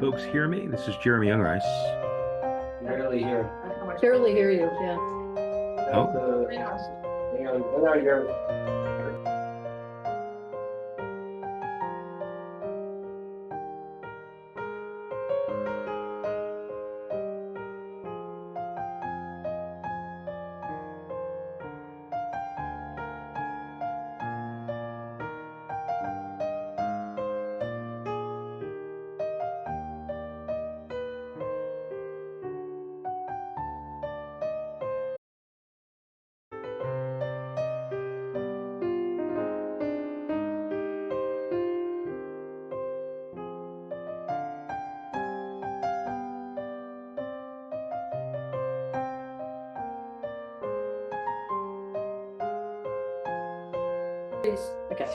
folks hear me? This is Jeremy Youngrice. Barely hear. Barely hear you, yeah. Oh. Hang on, Jeremy. Okay.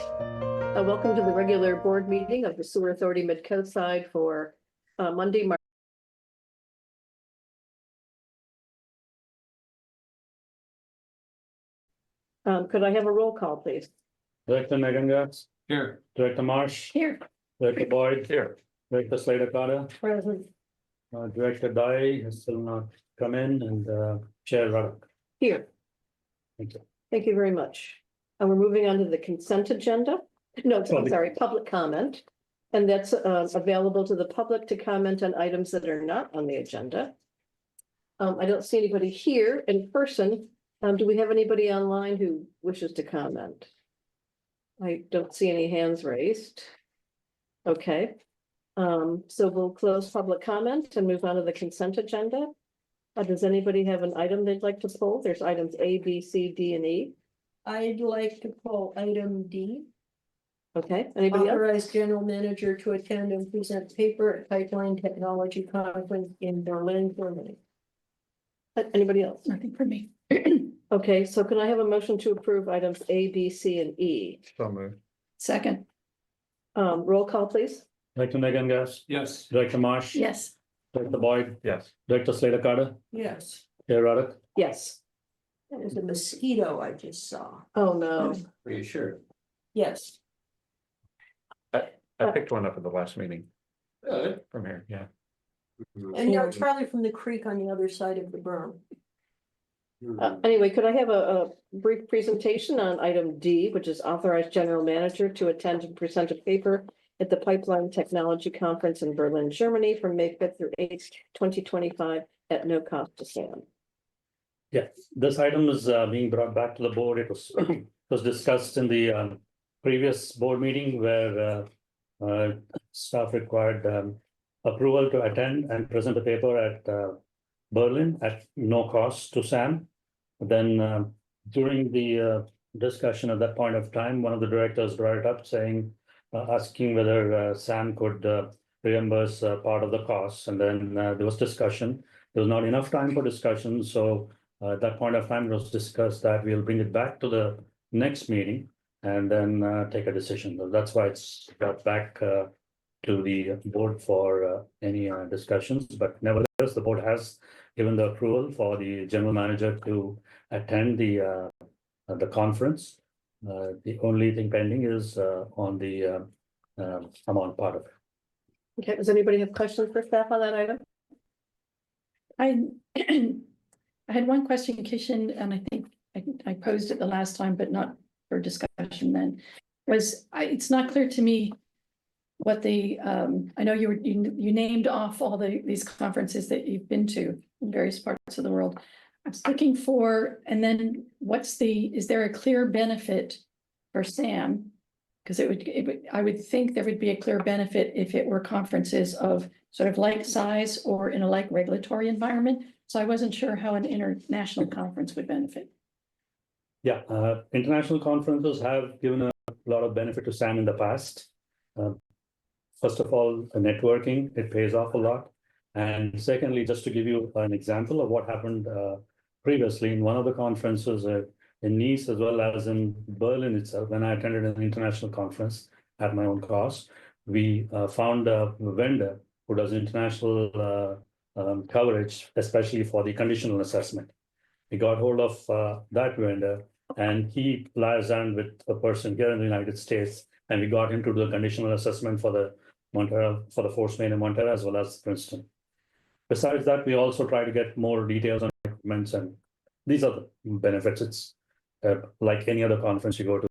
Welcome to the regular board meeting of the Sewer Authority Midcoastside for Monday, March. Could I have a roll call, please? Director Megan Gatz. Here. Director Marsh. Here. Director Boyd. Here. Director Slater Carter. Present. Director Dye has still not come in, and Chair Ruddock. Here. Thank you. Thank you very much. And we're moving on to the consent agenda. No, I'm sorry, public comment. And that's available to the public to comment on items that are not on the agenda. I don't see anybody here in person. Do we have anybody online who wishes to comment? I don't see any hands raised. Okay. So we'll close public comment and move on to the consent agenda. Does anybody have an item they'd like to pull? There's items A, B, C, D, and E. I'd like to pull item D. Okay, anybody else? Authorize general manager to attend and present paper at Pipeline Technology Conference in Berlin, Germany. Anybody else? Nothing for me. Okay, so can I have a motion to approve items A, B, C, and E? So moved. Second. Roll call, please. Director Megan Gatz. Yes. Director Marsh. Yes. Director Boyd. Yes. Director Slater Carter. Yes. Chair Ruddock. Yes. That was a mosquito I just saw. Oh, no. Are you sure? Yes. I picked one up at the last meeting Really? from here, yeah. And no, it's probably from the creek on the other side of the berm. Anyway, could I have a brief presentation on item D, which is authorize general manager to attend and present a paper at the Pipeline Technology Conference in Berlin, Germany from May 5th through 8th, 2025 at no cost to SAM. Yeah, this item is being brought back to the board. It was discussed in the previous board meeting where staff required approval to attend and present a paper at Berlin at no cost to SAM. Then during the discussion at that point of time, one of the directors brought it up saying, asking whether SAM could reimburse part of the costs. And then there was discussion. There was not enough time for discussion. So at that point of time, it was discussed that we'll bring it back to the next meeting and then take a decision. So that's why it's got back to the board for any discussions. But nevertheless, the board has given the approval for the general manager to attend the conference. The only thing pending is on the amount part of it. Okay, does anybody have questions for staff on that item? I I had one question, Kishan, and I think I posed it the last time, but not for discussion then. It's not clear to me what the I know you named off all these conferences that you've been to in various parts of the world. I was looking for, and then is there a clear benefit for SAM? Because I would think there would be a clear benefit if it were conferences of sort of like size or in a like regulatory environment. So I wasn't sure how an international conference would benefit. Yeah, international conferences have given a lot of benefit to SAM in the past. First of all, the networking, it pays off a lot. And secondly, just to give you an example of what happened previously in one of the conferences in Nice, as well as in Berlin itself, when I attended an international conference at my own cost, we found a vendor who does international coverage, especially for the conditional assessment. We got hold of that vendor, and he liaised with a person here in the United States, and we got him to do the conditional assessment for the Montreal, for the force main in Montreal as well as Princeton. Besides that, we also try to get more details on equipments, and these are the benefits. It's like any other conference you go to,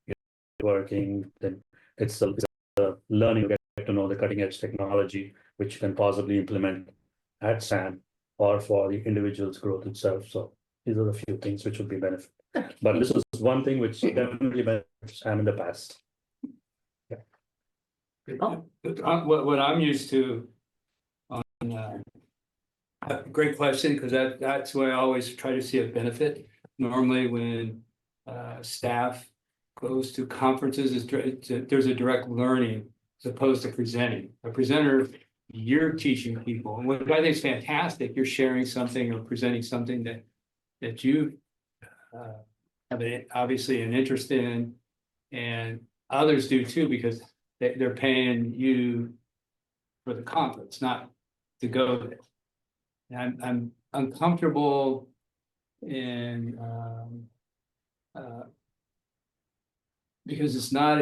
you're working, then it's a learning to get to know the cutting edge technology, which you can possibly implement at SAM or for the individual's growth itself. So these are the few things which would be benefit. But this is one thing which definitely benefits SAM in the past. Oh. What I'm used to on, great question, because that's where I always try to see a benefit. Normally, when staff goes to conferences, there's a direct learning as opposed to presenting. A presenter, you're teaching people, and what I think is fantastic, you're sharing something or presenting something that you have obviously an interest in, and others do too, because they're paying you for the conference, not to go there. And I'm uncomfortable in because it's not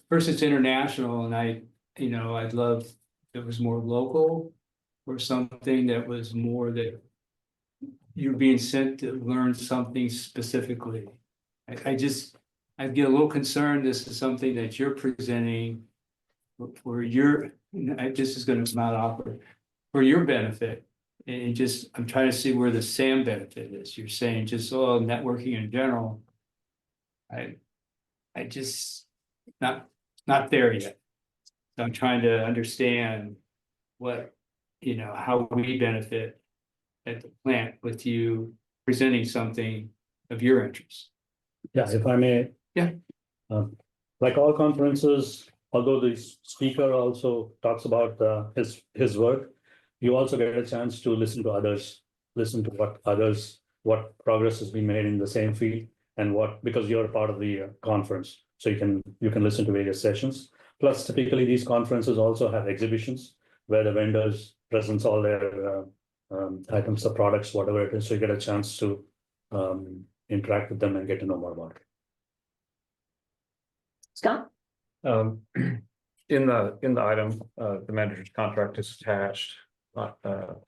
first it's international, and I'd love if it was more local, or something that was more that you're being sent to learn something specifically. I get a little concerned this is something that you're presenting for your, this is gonna come out awkward, for your benefit. And I'm trying to see where the SAM benefit is. You're saying just, networking in general. I just, not there yet. So I'm trying to understand what, how we benefit at the plant with you presenting something of your interest. Yeah, if I may. Yeah. Like all conferences, although the speaker also talks about his work, you also get a chance to listen to others, listen to what progress has been made in the same field, and because you're a part of the conference, so you can listen to various sessions. Plus, typically these conferences also have exhibitions where the vendors present all their items, the products, whatever it is, so you get a chance to interact with them and get to know more about it. Scott? In the item, the manager's contract is attached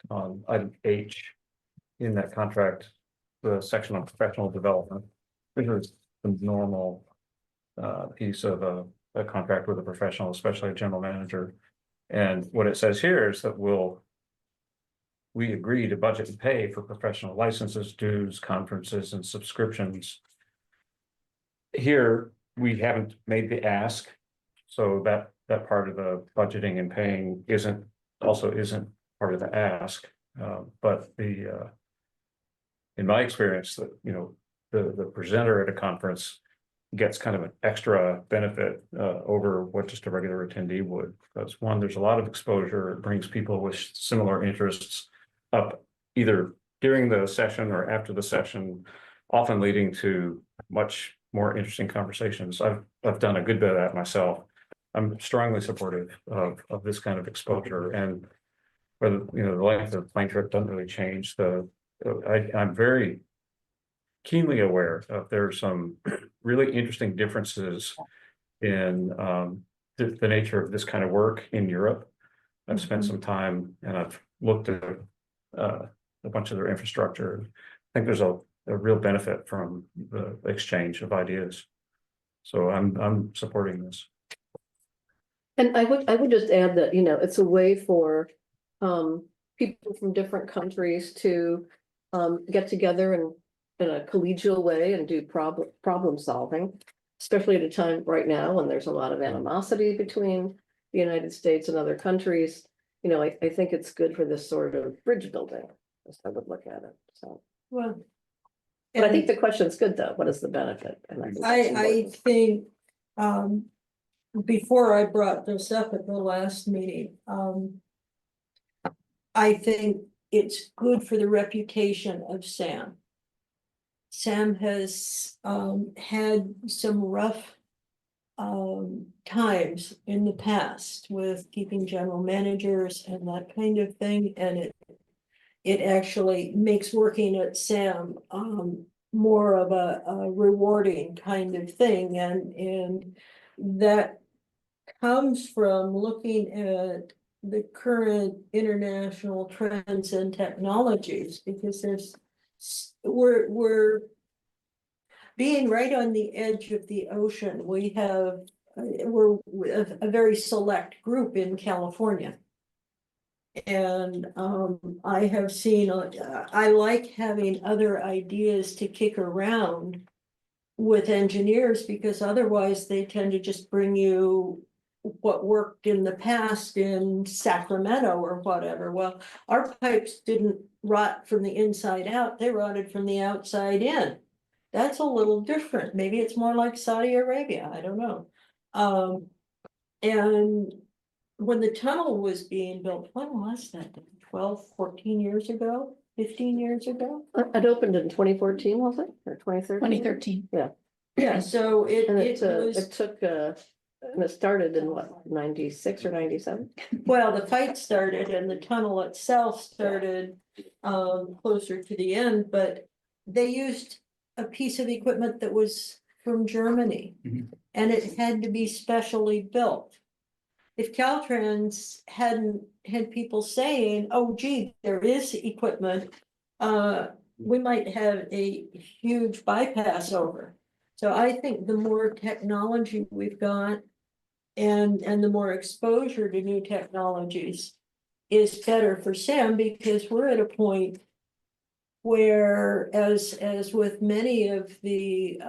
on item H. In that contract, the section on professional development, which is the normal piece of a contract with a professional, especially a general manager. And what it says here is that we agree to budget and pay for professional licenses, dues, conferences, and subscriptions. Here, we haven't made the ask, so that part of the budgeting and paying isn't part of the ask. But in my experience, that the presenter at a conference gets kind of an extra benefit over what just a regular attendee would. Because one, there's a lot of exposure. It brings people with similar interests up either during the session or after the session, often leading to much more interesting conversations. I've done a good bit of that myself. I'm strongly supportive of this kind of exposure, and whether the length of the plane trip doesn't really change. I'm very keenly aware of there's some really interesting differences in the nature of this kind of work in Europe. I've spent some time and I've looked at a bunch of their infrastructure. I think there's a real benefit from the exchange of ideas. So I'm supporting this. And I would just add that, it's a way for people from different countries to get together and in a collegial way and do problem solving, especially at a time right now when there's a lot of animosity between the United States and other countries. I think it's good for this sort of bridge building, as I would look at it. So, Well. but I think the question's good though. What is the benefit? And I think, before I brought this up at the last meeting, I think it's good for the reputation of SAM. SAM has had some rough times in the past with keeping general managers and that kind of thing, and it actually makes working at SAM more of a rewarding kind of thing, and that comes from looking at the current international trends and technologies, because we're being right on the edge of the ocean. We're a very select group in California. And I have seen, I like having other ideas to kick around with engineers, because otherwise they tend to just bring you what worked in the past in Sacramento or whatever. Well, our pipes didn't rot from the inside out, they rotted from the outside in. That's a little different. Maybe it's more like Saudi Arabia, I don't know. And when the tunnel was being built, when was that? 12, 14 years ago, 15 years ago? It opened in 2014, was it, or 2013? 2013. Yeah, so it And was, it took, and it started in what, 96 or 97? well, the fight started and the tunnel itself started closer to the end, but they used a piece of equipment that was from Germany. Mhm. And it had to be specially built. If Caltrans hadn't had people saying, oh gee, there is equipment, we might have a huge bypass over. So I think the more technology we've got and the more exposure to new technologies is better for Sam, because we're at a point where, as with many of the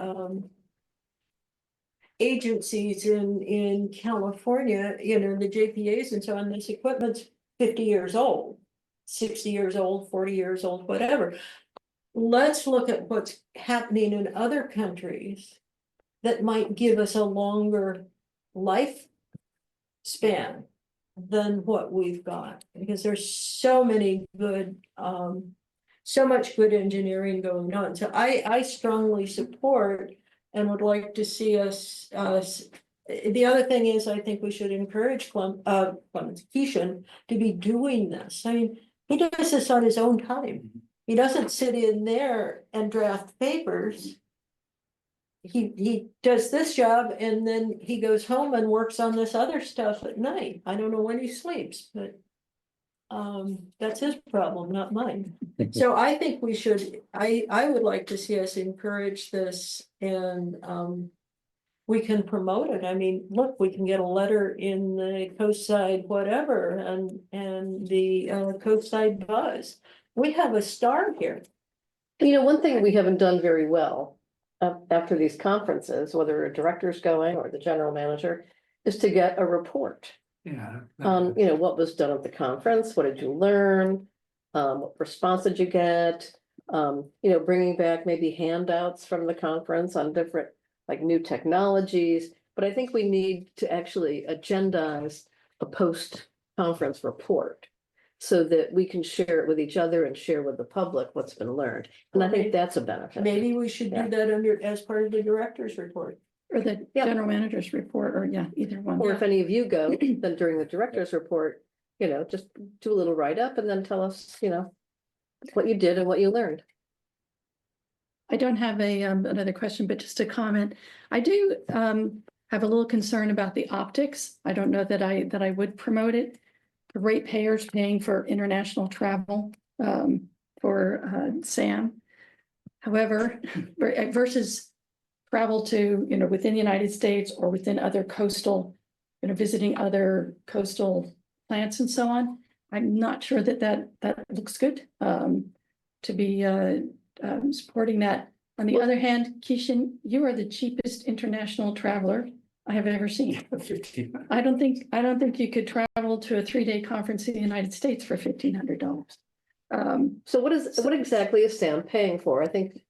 agencies in California, you know, the JPAs and so on, this equipment's 50 years old, 60 years old, 40 years old, whatever. Let's look at what's happening in other countries that might give us a longer life span than what we've got, because there's so many good, so much good engineering going on. So I strongly support and would like to see us, the other thing is, I think we should encourage Keishan to be doing this. I mean, he does this on his own time. He doesn't sit in there and draft papers. He does this job and then he goes home and works on this other stuff at night. I don't know when he sleeps, but that's his problem, not mine. So I think we should, I would like to see us encourage this, and we can promote it. I mean, look, we can get a letter in the Coastside whatever and the Coastside Buzz. We have a star here. You know, one thing we haven't done very well after these conferences, whether a director's going or the general manager, is to get a report Yeah. on, you know, what was done at the conference, what did you learn? What response did you get? You know, bringing back maybe handouts from the conference on different, like, new technologies. But I think we need to actually agendize a post-conference report so that we can share it with each other and share with the public what's been learned. And I think that's a benefit. Maybe we should do that as part of the director's report. Or the Yeah. general manager's report, or yeah, either one. Or if any of you go, then during the director's report, you know, just do a little write-up and then tell us, you know, what you did and what you learned. I don't have another question, but just a comment. I do have a little concern about the optics. I don't know that I would promote it. The ratepayers paying for international travel for Sam. However, versus travel to, you know, within the United States or within other coastal, you know, visiting other coastal plants and so on. I'm not sure that looks good to be supporting that. On the other hand, Keishan, you are the cheapest international traveler I have ever seen. 15. I don't think you could travel to a 3-day conference in the United States for $1,500. So what exactly is Sam paying for? I think,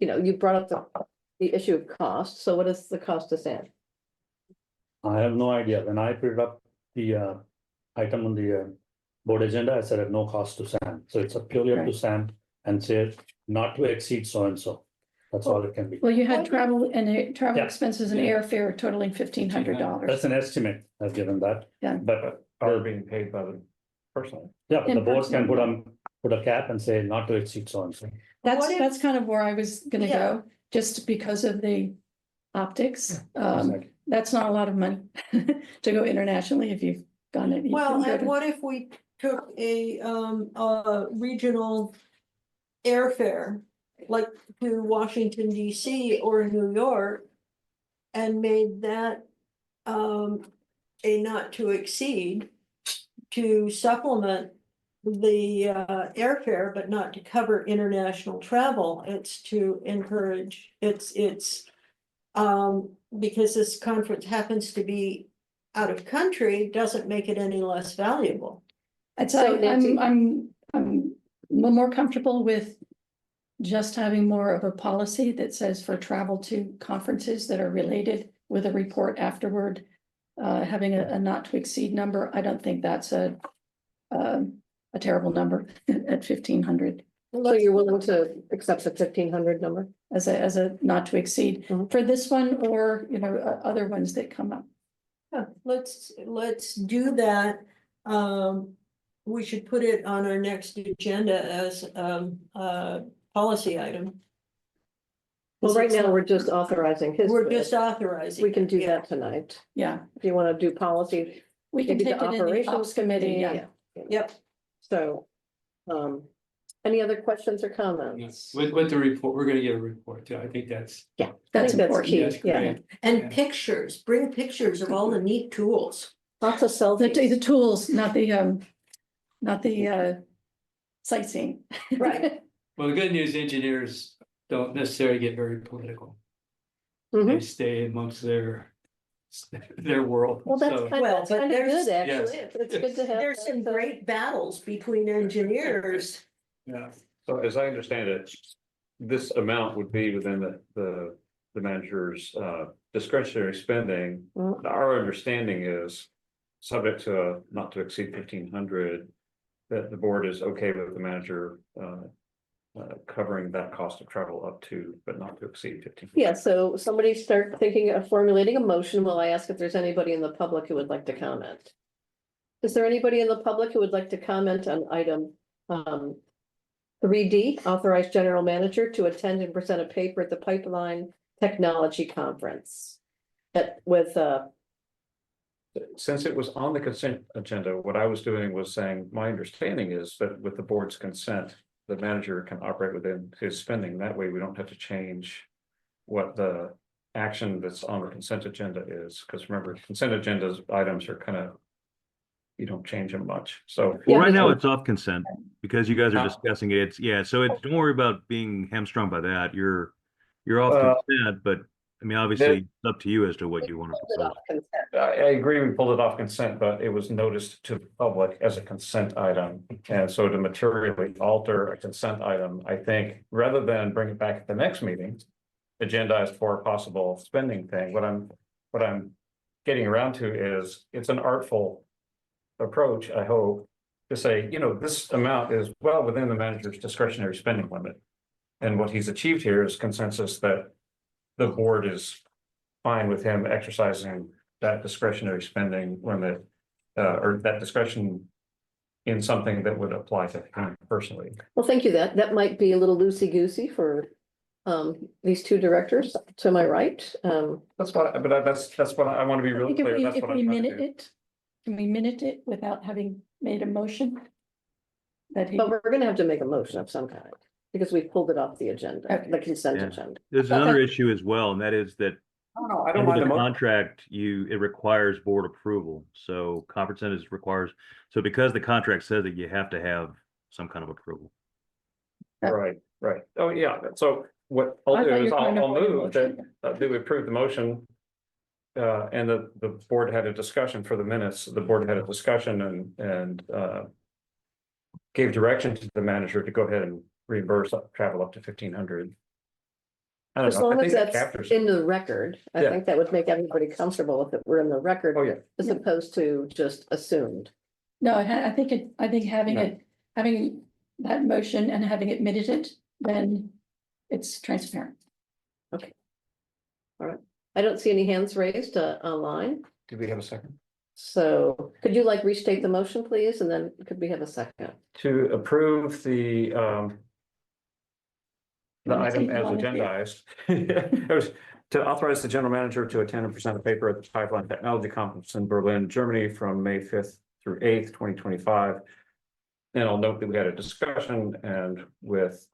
you know, you brought up the issue of cost. So what is the cost to Sam? I have no idea. When I put up the item on the board agenda, I said at no cost to Sam. So it's purely up to Sam and say not to exceed so and so. That's all it can be. Well, you had travel Yeah. expenses and airfare totaling $1,500. That's an estimate. I've given that. Yeah. But Are being paid by the person. yeah, but the board can In-person. put a cap and say not to exceed so and so. What if- That's kind of where I was gonna Yeah. go, just because of the optics. Exactly. that's not a lot of money to go internationally if you've gone it. Well, and what if we took a regional airfare, like to Washington DC or New York, and made that a not to exceed to supplement the airfare, but not to cover international travel. It's to encourage, it's because this conference happens to be out of country, doesn't make it any less valuable. I'd So, say Nancy- I'm a little more comfortable with just having more of a policy that says for travel to conferences that are related with a report afterward. Having a not to exceed number, I don't think that's a terrible number at 1,500 So you're willing to accept the 1,500 number? as a not to exceed Mhm. for this one or, other ones that come up. Yeah, let's do that. We should put it on our next agenda as a policy item. Well, right now, we're just authorizing his. We're bid. just authorizing. We can do it, yeah. that tonight. Yeah, If you want to do policy, we can maybe take the it in the operations ops committee. yeah. Yep. So, any other questions or Yes, comments? with the report, we're gonna get a report too. I think that's, Yeah, That's I think important. key. that's Yeah, great. And Yeah. pictures, bring pictures of all the neat tools. lots of The selfies. tools, not the sightseeing. Right. Well, the good news, engineers don't necessarily get very political. Mhm. They stay amongst their world. Well, that's So, kind Well, of, but good, there's- actually. Yes. It's good to have. There's some that, great battles between engineers. yeah, So as I understand it, this amount would be within the manager's discretionary spending. Mhm. Our understanding is, subject to not to exceed 1,500, that the board is okay with the manager covering that cost of travel up to, but not to exceed 15. Yeah, so somebody start thinking of formulating a motion while I ask if there's anybody in the public who would like to comment. Is there anybody in the public who would like to comment on item 3D, authorize general manager to attend and present a paper at the Pipeline Technology Conference? That with Since it was on the consent agenda, what I was doing was saying, my understanding is that with the board's consent, the manager can operate within his spending. That way we don't have to change what the action that's on the consent agenda is. Because remember, consent agendas items are kind of, you don't change them much. So Yeah, Well, right now but- it's off consent because you guys are Ah. discussing it. It's, yeah, so don't worry about being hamstrung by that. You're off consent, but I mean, obviously it's up to you as to what you want to propose. I agree, we pulled it off consent, but it was noticed to the public as a consent item. And so to materially alter a consent item, I think, rather than bring it back at the next meeting, agendized for a possible spending thing, what I'm getting around to is, it's an artful approach, I hope, to say, this amount is well within the manager's discretionary spending limit. And what he's achieved here is consensus that the board is fine with him exercising that discretionary spending limit, or that discretion in something that would apply to him personally. Well, thank you. That might be a little loosey-goosey for these two directors to my right. That's what, but that's what I want to be I really think clear. That's if what we I'm trying to minute do. it, can we minute it without having made a motion? That he, But we're gonna have to make a motion of some kind, because we pulled it off the agenda, Okay. the consent Yeah. agenda. There's another issue as well, and that is that I don't under mind the the motion. contract, it requires board approval. So conference centers requires, so because the contract says that you have to have some kind of approval. Right. Oh, yeah. So what I I'll thought do you is were trying to I'll avoid a move that, motion. do we approve the motion? And the board had a discussion for the minutes. The board had a discussion and gave direction to the manager to go ahead and reimburse travel up to 1,500. I don't As know. I long as think that that's captures in it. the record, I Yeah. think that would make everybody comfortable if it were in the record, Oh, yeah. as opposed to just assumed. no, I think having that motion and having it minuted, then it's transparent. I don't see any hands raised online, Did we have a second? so could you restate the motion, please, and then could we have a second? To approve the wanna item take as volunteer? agendized. It was To authorize the general manager to attend and present a paper at the Pipeline Technology Conference in Berlin, Germany from May 5th through 8th, 2025. And I'll note that we had a discussion, and with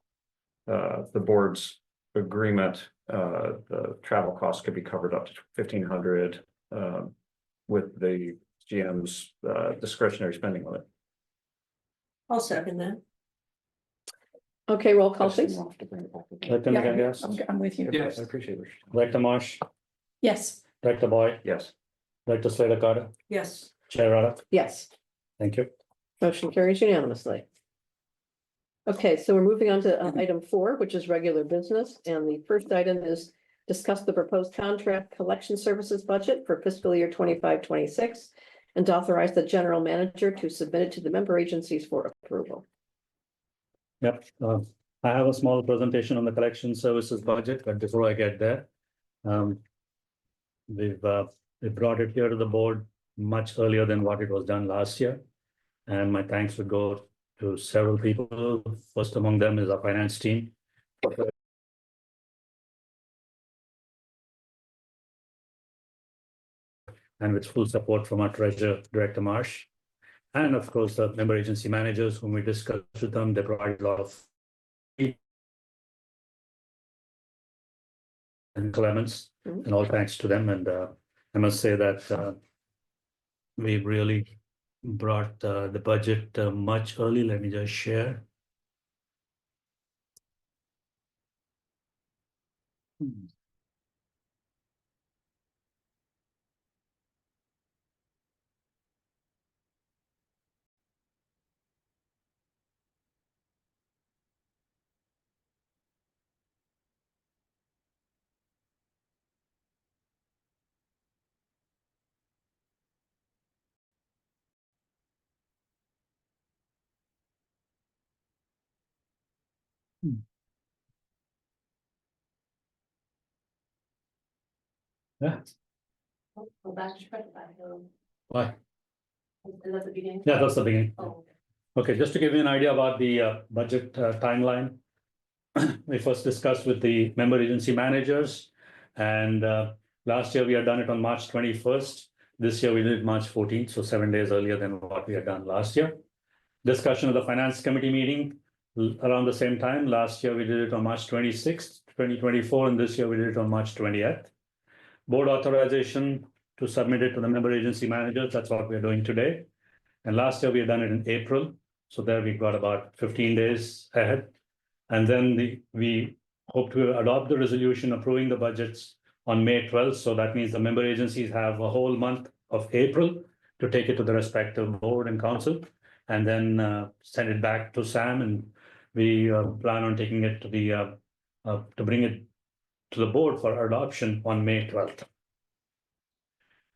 the board's agreement, the travel costs could be covered up to 1,500 with the GM's discretionary spending limit. I'll second that. Okay, roll call please. Director Yeah, McGinnis, I'm with you. Yes. I appreciate it. Director Marsh, Yes, Director Boyd, Yes. Director Slater Carter, Yes. Chair Rada. Yes, Thank you. motion carries unanimously. Okay, so we're moving on to item 4, which is regular business, and the first item is discuss the proposed contract collection services budget for fiscal year 25-26, and to authorize the general manager to submit it to the member agencies for approval. Yep, I have a small presentation on the collection services budget, but before I get there, we brought it here to the board much earlier than what it was done last year. And my thanks would go to several people. First among them is our finance team. And with full support from our treasurer, Director Marsh. And of course, the member agency managers whom we discussed with them, they provide a lot of and Clements, and all thanks to them. And I must say that we really brought the budget much early. Let me just share. Yeah, Go back to why? the beginning. Yeah, that's the beginning. Oh, Okay, just to give you an idea about the budget timeline. We first discussed with the member agency managers, and last year we had done it on March 21st. This year we did it March 14th, so 7 days earlier than what we had done last year. Discussion of the finance committee meeting around the same time. Last year we did it on March 26th, 2024, and this year we did it on March 20th. Board authorization to submit it to the member agency managers. That's what we're doing today. And last year we had done it in April. So there we got about 15 days ahead. And then we hope to adopt the resolution approving the budgets on May 12th. So that means the member agencies have a whole month of April to take it to the respective board and council, and then send it back to Sam. And we plan on taking it to the to bring it to the board for adoption on May 12th.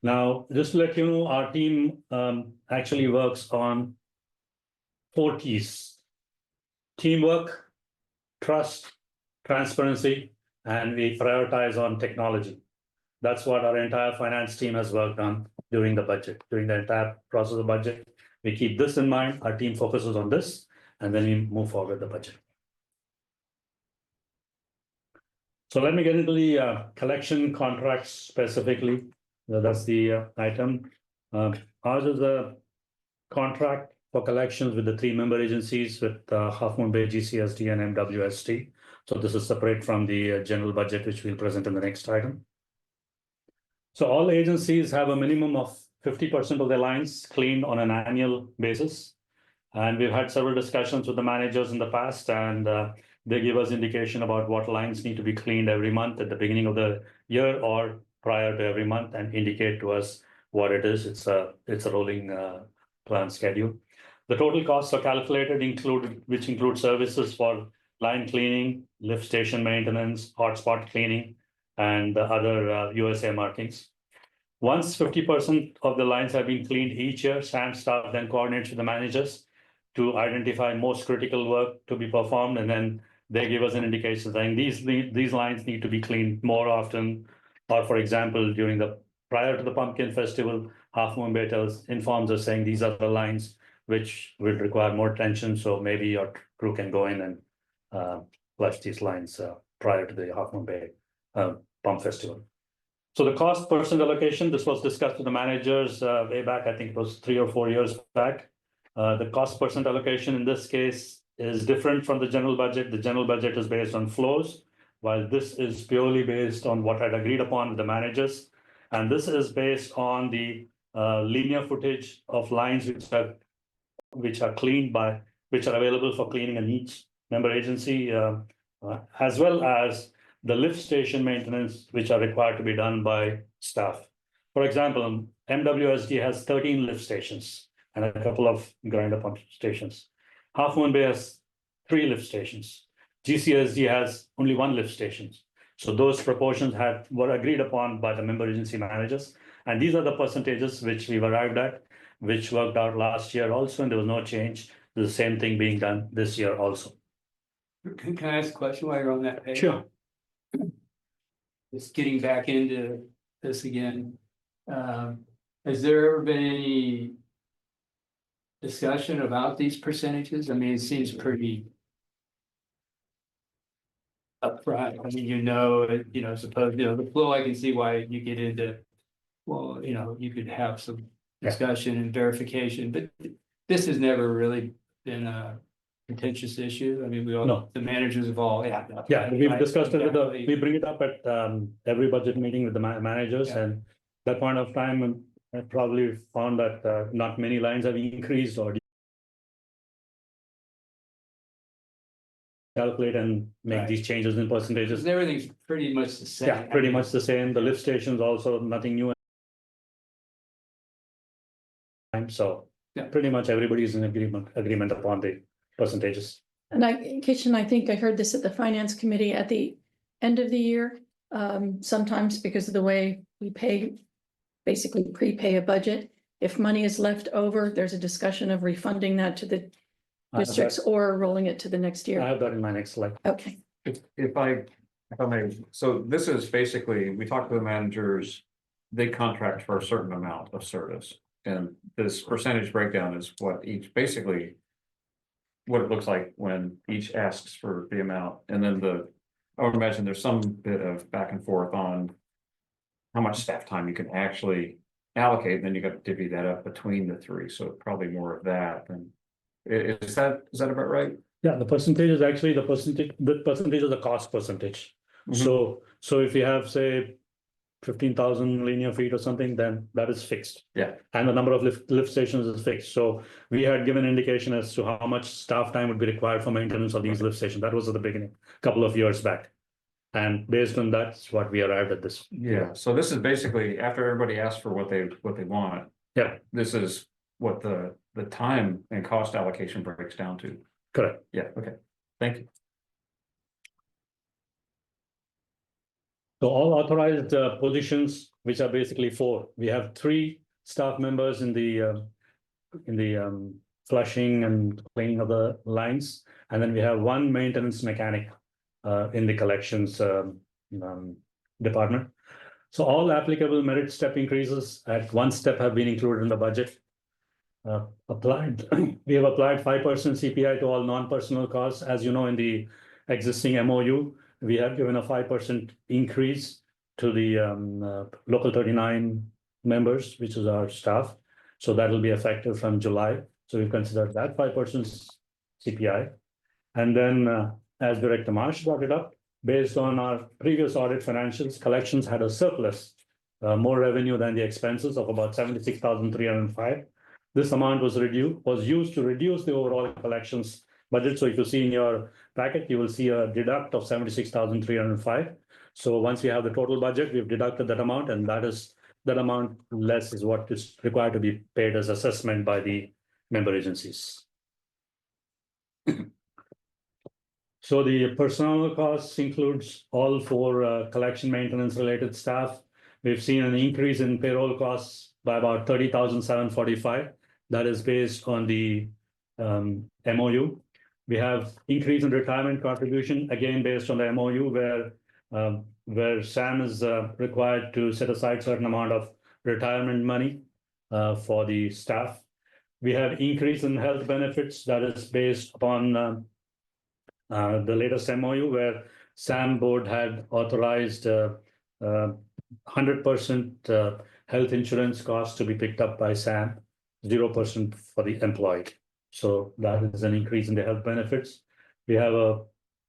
Now, just to let you know, our team actually works on 4 keys: teamwork, trust, transparency, and we prioritize on technology. That's what our entire finance team has worked on during the budget, during the entire process of the budget. We keep this in mind, our team focuses on this, and then we move forward the budget. So let me get into the collection contracts specifically. That's the item. Ours is a contract for collections with the 3 member agencies, with Half Moon Bay, GCSD, and MWST. So this is separate from the general budget, which we'll present in the next item. So all agencies have a minimum of 50% of their lines cleaned on an annual basis. And we've had several discussions with the managers in the past, and they give us indication about what lines need to be cleaned every month at the beginning of the year or prior to every month, and indicate to us what it is. It's a rolling plan schedule. The total costs are calculated, which include services for line cleaning, lift station maintenance, hotspot cleaning, and other USA markings. Once 50% of the lines have been cleaned each year, SAM staff then coordinates with the managers to identify most critical work to be performed, and then they give us an indication saying these lines need to be cleaned more often. Or for example, prior to the Pumpkin Festival, Half Moon Bay informs us saying these are the lines which will require more attention. So maybe your crew can go in and flush these lines prior to the Half Moon Bay Pump Festival. So the cost percent allocation, this was discussed with the managers way back, I think it was 3 or 4 years back. The cost percent allocation in this case is different from the general budget. The general budget is based on flows, while this is purely based on what I'd agreed upon with the managers. And this is based on the linear footage of lines which are available for cleaning in each member agency, as well as the lift station maintenance, which are required to be done by staff. For example, MWSD has 13 lift stations and a couple of grinder pump stations. Half Moon Bay has 3 lift stations. GCSD has only 1 lift station. So those proportions were agreed upon by the member agency managers. And these are the percentages which we've arrived at, which worked out last year also, and there was no change. The same thing being done this year also. Can I ask a question while you're on that page? Sure. Just getting back into this again. Has there ever been any discussion about these percentages? I mean, it seems pretty upfront. I mean, suppose, the flow, I can see why you get into, well, you could have some discussion and verification, but this has never really been a contentious issue. I mean, the managers have all, Yeah, we've discussed it. We bring it up at every budget meeting with the managers, and that point of time, I probably found that not many lines have increased or calculate and make these changes in percentages. Everything's pretty much the same. Yeah, pretty much the same. The lift stations also nothing new. So pretty much everybody is in agreement upon the percentages. And Kishan, I think I heard this at the finance committee at the end of the year. Sometimes because of the way we basically prepay a budget. If money is left over, there's a discussion of refunding that to the districts or rolling it to the next I year. have that in my next slide. Okay, If I may, so this is basically, we talked to the managers, they contract for a certain amount of service. And this percentage breakdown is basically what it looks like when each asks for the amount. And then I would imagine there's some bit of back and forth on how much staff time you can actually allocate, and then you got to divvy that up between the 3. So probably more of that. And is that about right? Yeah, the percentage is actually the percentage of the cost percentage. Mhm. So if you have, say, 15,000 linear feet or something, then that is fixed. Yeah. And the number of lift stations is fixed. So we had given indication as to how much staff time would be required for maintenance of these lift stations. That was at the beginning, a couple of years back. And based on that's what we arrived at this. Yeah, so this is basically after everybody asks for what they want. Yeah. This is what the time and cost allocation breaks down to. Correct. Yeah, okay, thank you. So all authorized positions, which are basically 4. We have 3 staff members in the flushing and cleaning of the lines, and then we have 1 maintenance mechanic in the collections department. So all applicable merit step increases at 1 step have been included in the budget. We have applied 5% CPI to all non-personal costs. As you know, in the existing MOU, we have given a 5% increase to the local 39 members, which is our staff. So that will be effective from July. So we've considered that 5% CPI. And then as Director Marsh brought it up, based on our previous audit financials, collections had a surplus, more revenue than the expenses of about 76,305. This amount was used to reduce the overall collections budget. So if you see in your packet, you will see a deduct of 76,305. So once we have the total budget, we've deducted that amount, and that amount less is what is required to be paid as assessment by the member agencies. So the personnel costs includes all 4 collection maintenance related staff. We've seen an increase in payroll costs by about 30,745. That is based on the MOU. We have increase in retirement contribution, again, based on the MOU, where SAM is required to set aside certain amount of retirement money for the staff. We have increase in health benefits that is based upon the latest MOU, where SAM board had authorized 100% health insurance cost to be picked up by SAM, 0% for the employee. So that is an increase in the health benefits. We have a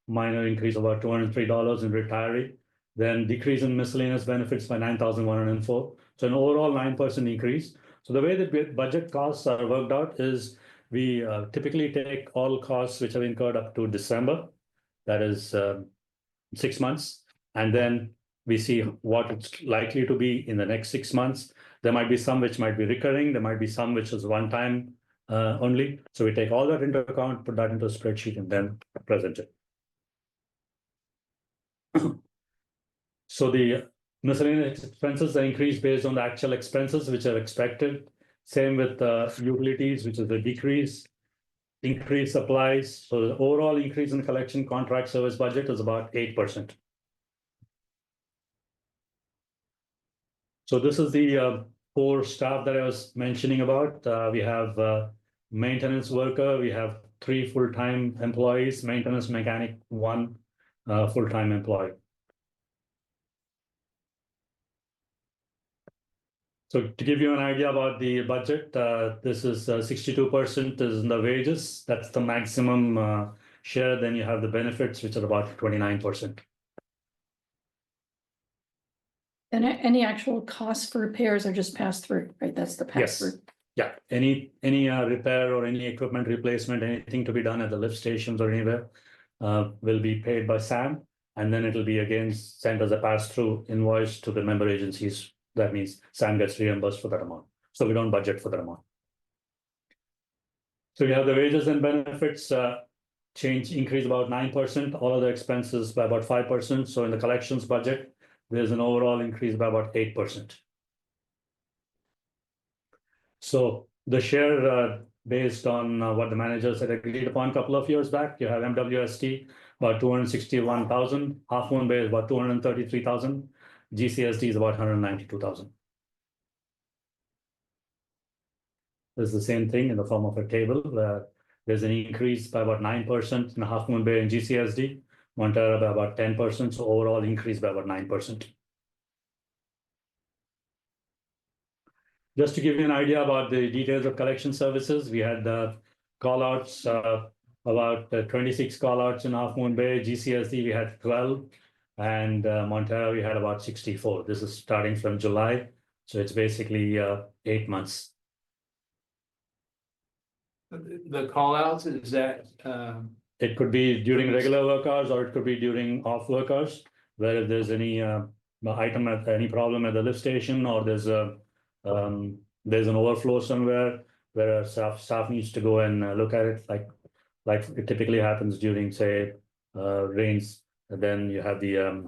minor increase of about $203 in retiree, then decrease in miscellaneous benefits by 9,104. So an overall 9% increase. So the way that budget costs are worked out is we typically take all costs which have incurred up to December, that is 6 months, and then we see what it's likely to be in the next 6 months. There might be some which might be recurring, there might be some which is one time only. So we take all that into account, put that into a spreadsheet, and then present it. So the miscellaneous expenses are increased based on the actual expenses which are expected. Same with utilities, which is a decrease. Increased supplies. So the overall increase in collection contract service budget is about 8%. So this is the core staff that I was mentioning about. We have maintenance worker, we have 3 full-time employees, maintenance mechanic, 1 full-time employee. So to give you an idea about the budget, this is 62% is in the wages. That's the maximum share. Then you have the benefits, which are about 29%. And any actual costs for repairs are just passed through, right? That's the pass Yes. through. Yeah, any repair or any equipment replacement, anything to be done at the lift stations or anywhere will be paid by SAM, and then it'll be again sent as a pass-through invoice to the member agencies. That means SAM gets reimbursed for that amount. So we don't budget for that amount. So we have the wages and benefits increase about 9%, all other expenses by about 5%. So in the collections budget, there's an overall increase by about 8%. So the share based on what the managers had agreed upon a couple of years back, you have MWST about 261,000, Half Moon Bay is about 233,000, GCSD is about 192,000. There's the same thing in the form of a table. There's an increase by about 9% in Half Moon Bay and GCSD, Montara by about 10%, so overall increase by about 9%. Just to give you an idea about the details of collection services, we had call outs, about 26 call outs in Half Moon Bay, GCSD we had 12, and Montara we had about 64. This is starting from July, so it's basically 8 months. The call outs, is that It could be during regular work hours or it could be during off work hours, where if there's any item at any problem at the lift station, or there's an overflow somewhere where staff needs to go and look at it, like it typically happens during, say, rains. And then you have the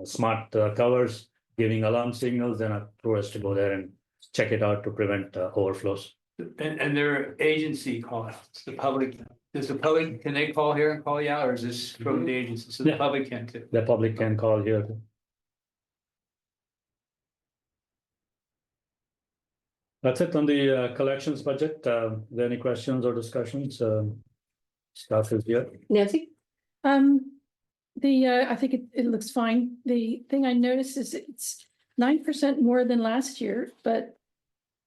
smart covers giving alarm signals, and a crew has to go there and check it out to prevent overflows. and their agency call outs, the public, can they call here and call you out, or is this from the agency? So the Yeah. public can too. The public can call here. That's it on the collections budget. Are there any questions or discussions? Staff is here. Nancy? I think it looks fine. The thing I noticed is it's 9% more than last year, but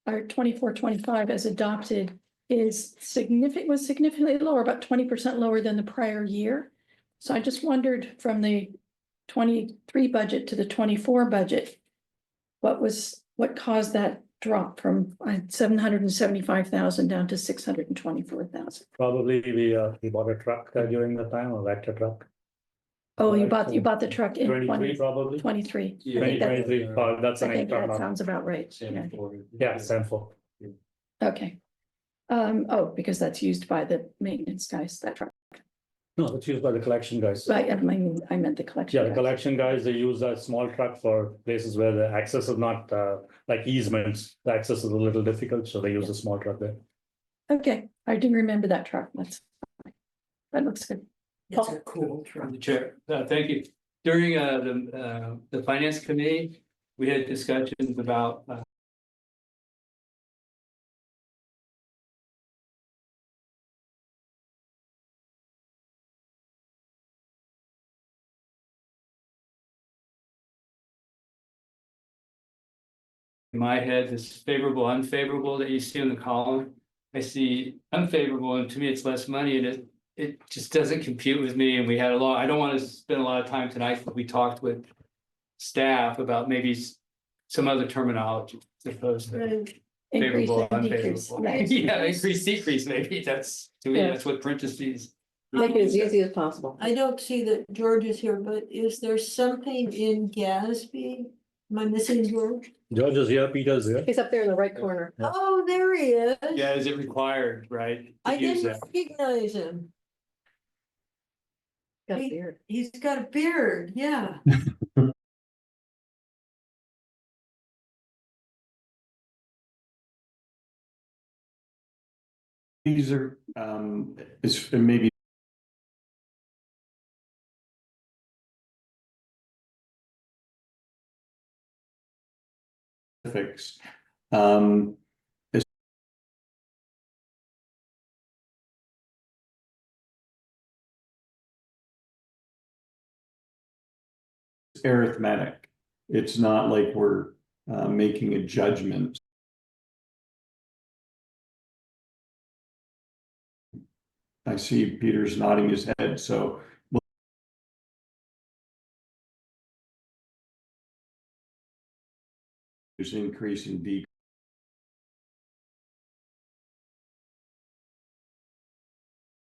our 24-25 as adopted was significantly lower, about 20% lower than the prior year. So I just wondered, from the 23 budget to the 24 budget, what caused that drop from 775,000 down to 624,000? Probably we bought a truck during the time, a Vector truck. Oh, you Right, bought the truck in 23 probably. 23. Yeah. I think that- 2023, that's an I think extra that amount. sounds about right. Yeah. Yeah, Sanford. Okay. Because that's used by the maintenance guys, that truck. No, it's used by the collection guys. Right, I meant the collection. Yeah, the guys. collection guys, they use a small truck for places where the access is not like easements. The access is a little difficult, so they use a small truck there. Okay, I do remember that truck. That looks good. It's a cool from the chair. Thank you. During the finance committee, we had discussions about in my head, this favorable, unfavorable that you see in the column. I see unfavorable, and to me, it's less money, and it just doesn't compute with me, and we had I don't want to spend a lot of time tonight, but we talked with staff about maybe some other terminology as opposed to Right. Increase favorable, and decrease. unfavorable. Right. Yeah, increase, decrease, maybe, that's, to me, Yeah. that's what parentheses. Make it as easy as possible. I don't see that George is here, but is there something in Gatsby? Am I missing George? George is here, Peter's here. He's up there in the right corner. Yeah. Oh, there he is. Yeah, is it required, right? to I use didn't that? recognize him. Got a beard. He's got a beard, yeah. These are, it's maybe. Specifics. Arithmetic. It's not like we're making a judgment. I see Peter's nodding his head, so. There's increase in decrease.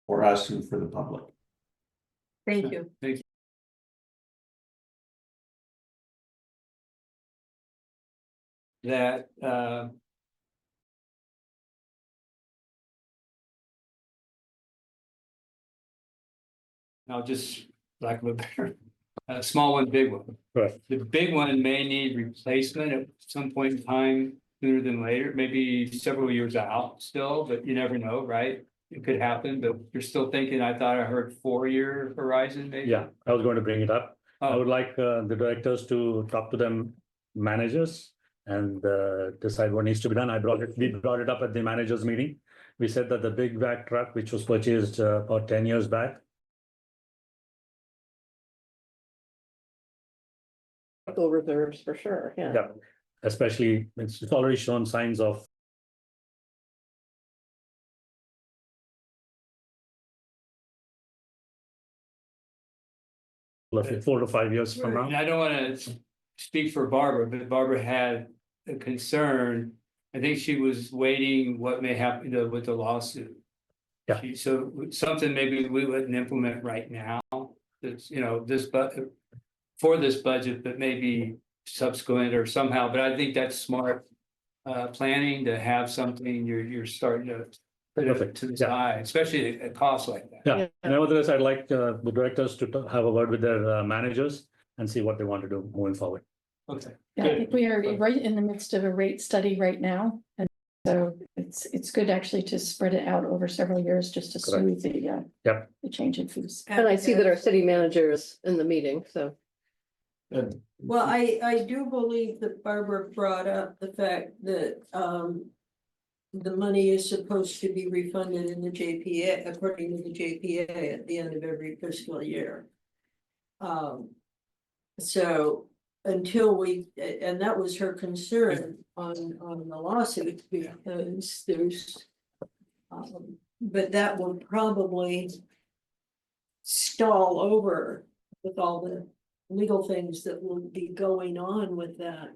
For us and for the public. Thank you. That, I'll just, lack of a better, small one, big one. Right. The big one may need replacement at some point in time, sooner than later, maybe several years out still, but you never know, right? It could happen, but you're still thinking, I thought I heard 4-year horizon, maybe? Yeah, I was going to bring it up. I Oh, would like the directors to talk to them managers and decide what needs to be done. We brought it up at the managers meeting. We said that the big vac truck, which was purchased about 10 years back, Full reserves for sure, yeah. yeah, especially it's already shown signs of like 4 to 5 years from and now. I don't wanna speak for Barbara, but Barbara had a concern. I think she was waiting what may happen with the lawsuit. Yeah. So something maybe we wouldn't implement right now, that's, this for this budget, but maybe subsequent or somehow, but I think that's smart. Planning to have something you're starting to put it Perfect. to the Yeah. side, especially at costs like that. Yeah, Yeah. nevertheless, I'd like the directors to have a word with their managers and see what they want to do moving forward. Okay. Yeah, I think we are right in the midst of a rate study right now, and so it's good actually to spread it out over several years just to Correct. smooth the Yep. the change in fees. And I see that our city manager is in the meeting, so. Well, I do believe that Barbara brought up the fact that, the money is supposed to be refunded in the JPA, according to the JPA, at the end of every fiscal year. So until and that was her concern on the lawsuit, because there's. But that will probably stall over with all the legal things that will be going on with that,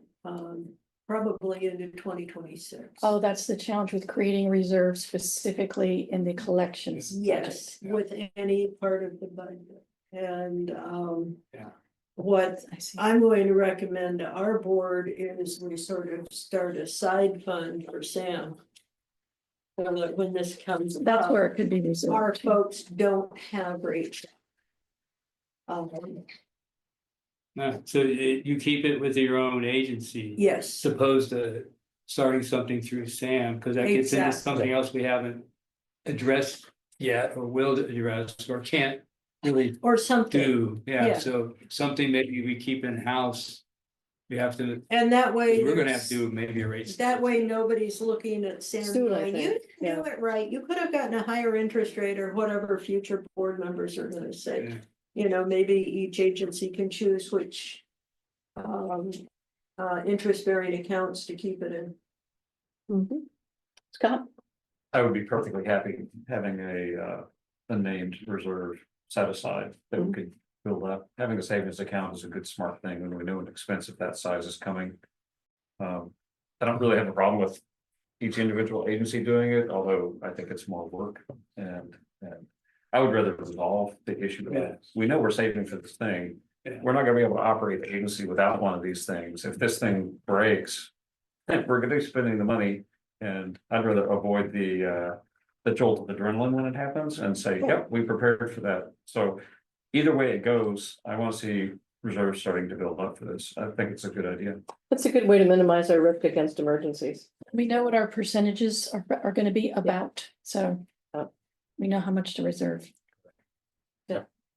probably into 2026. Oh, that's the challenge with creating reserves specifically in the collections. Yes, Yeah. with any part of the budget. And, Yeah. what I see. I'm going to recommend to our board is we sort of start a side fund for Sam. So that when this comes. That's up, where it could be our reserved. folks don't have rates. So you keep it with your own agency. Yes, As opposed to starting something through Sam, because that gets into Exactly. something else we haven't addressed yet or will address or can't really or something. do. Yeah, Yeah. so something maybe we keep in house. We have to, And that way. we're gonna have to there's- do maybe a rate. That way, nobody's looking at Sam Soon, I going, you think, didn't do it right, you could have gotten a higher interest rate or whatever future board members are gonna say. Yeah. You know, maybe each agency can choose which. interest-bearing accounts to keep it in. Mhm. Scott? I would be perfectly happy having a named reserve set aside that we could build up. Having a savings account is a good, smart thing when we know an expense of that size is coming. I don't really have a problem with each individual agency doing it, although I think it's more work and I would rather resolve the issue. We know we're saving for this thing. We're not gonna be able to operate the agency without one of these things. If this thing breaks, we're gonna be spending the money, and I'd rather avoid the jolt of adrenaline when it happens and say, yep, we prepared for that. So either way it goes, I want to see reserves starting to build up for this. I think it's a good idea. That's a good way to minimize our risk against emergencies. We know what our percentages are gonna be about, so we know how much to reserve.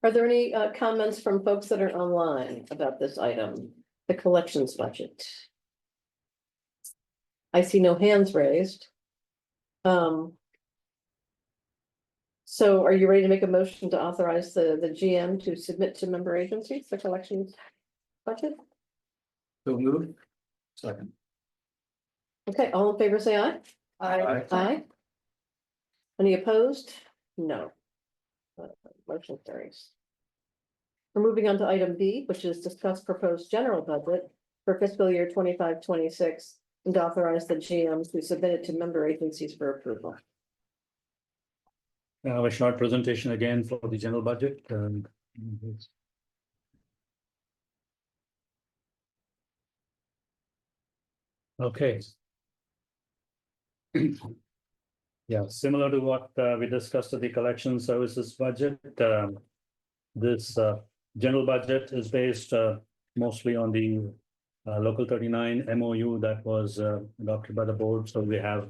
Are there any comments from folks that are online about this item, the collections budget? I see no hands raised. So are you ready to make a motion to authorize the GM to submit to member agencies the collections budget? So move. Second. Okay, all in favor, say aye. Aye. Any opposed? No. Motion carries. We're moving on to item B, which is discuss proposed general budget for fiscal year 25-26 and authorize the GM to submit it to member agencies for approval. A short presentation again for the general budget. Okay. Yeah, similar to what we discussed at the collection services budget. This general budget is based mostly on the local 39 MOU that was adopted by the board. So we have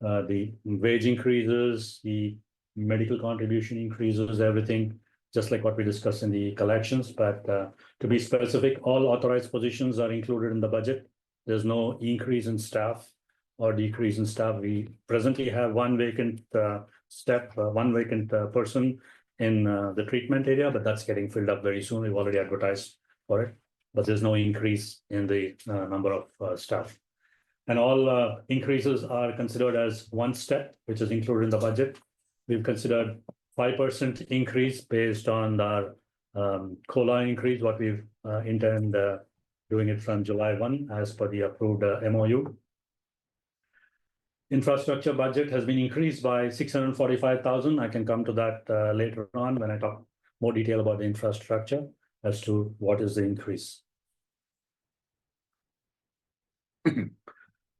the wage increases, the medical contribution increases, everything, just like what we discussed in the collections. But to be specific, all authorized positions are included in the budget. There's no increase in staff or decrease in staff. We presently have one vacant person in the treatment area, but that's getting filled up very soon. We've already advertised for it, but there's no increase in the number of staff. And all increases are considered as one step, which is included in the budget. We've considered 5% increase based on our COLA increase, what we've intend doing it from July 1 as per the approved MOU. Infrastructure budget has been increased by 645,000. I can come to that later on when I talk more detail about the infrastructure as to what is the increase.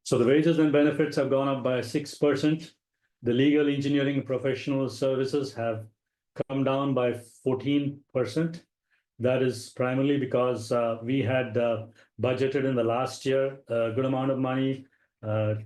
So the wages and benefits have gone up by 6%. The legal engineering professional services have come down by 14%. That is primarily because we had budgeted in the last year a good amount of money,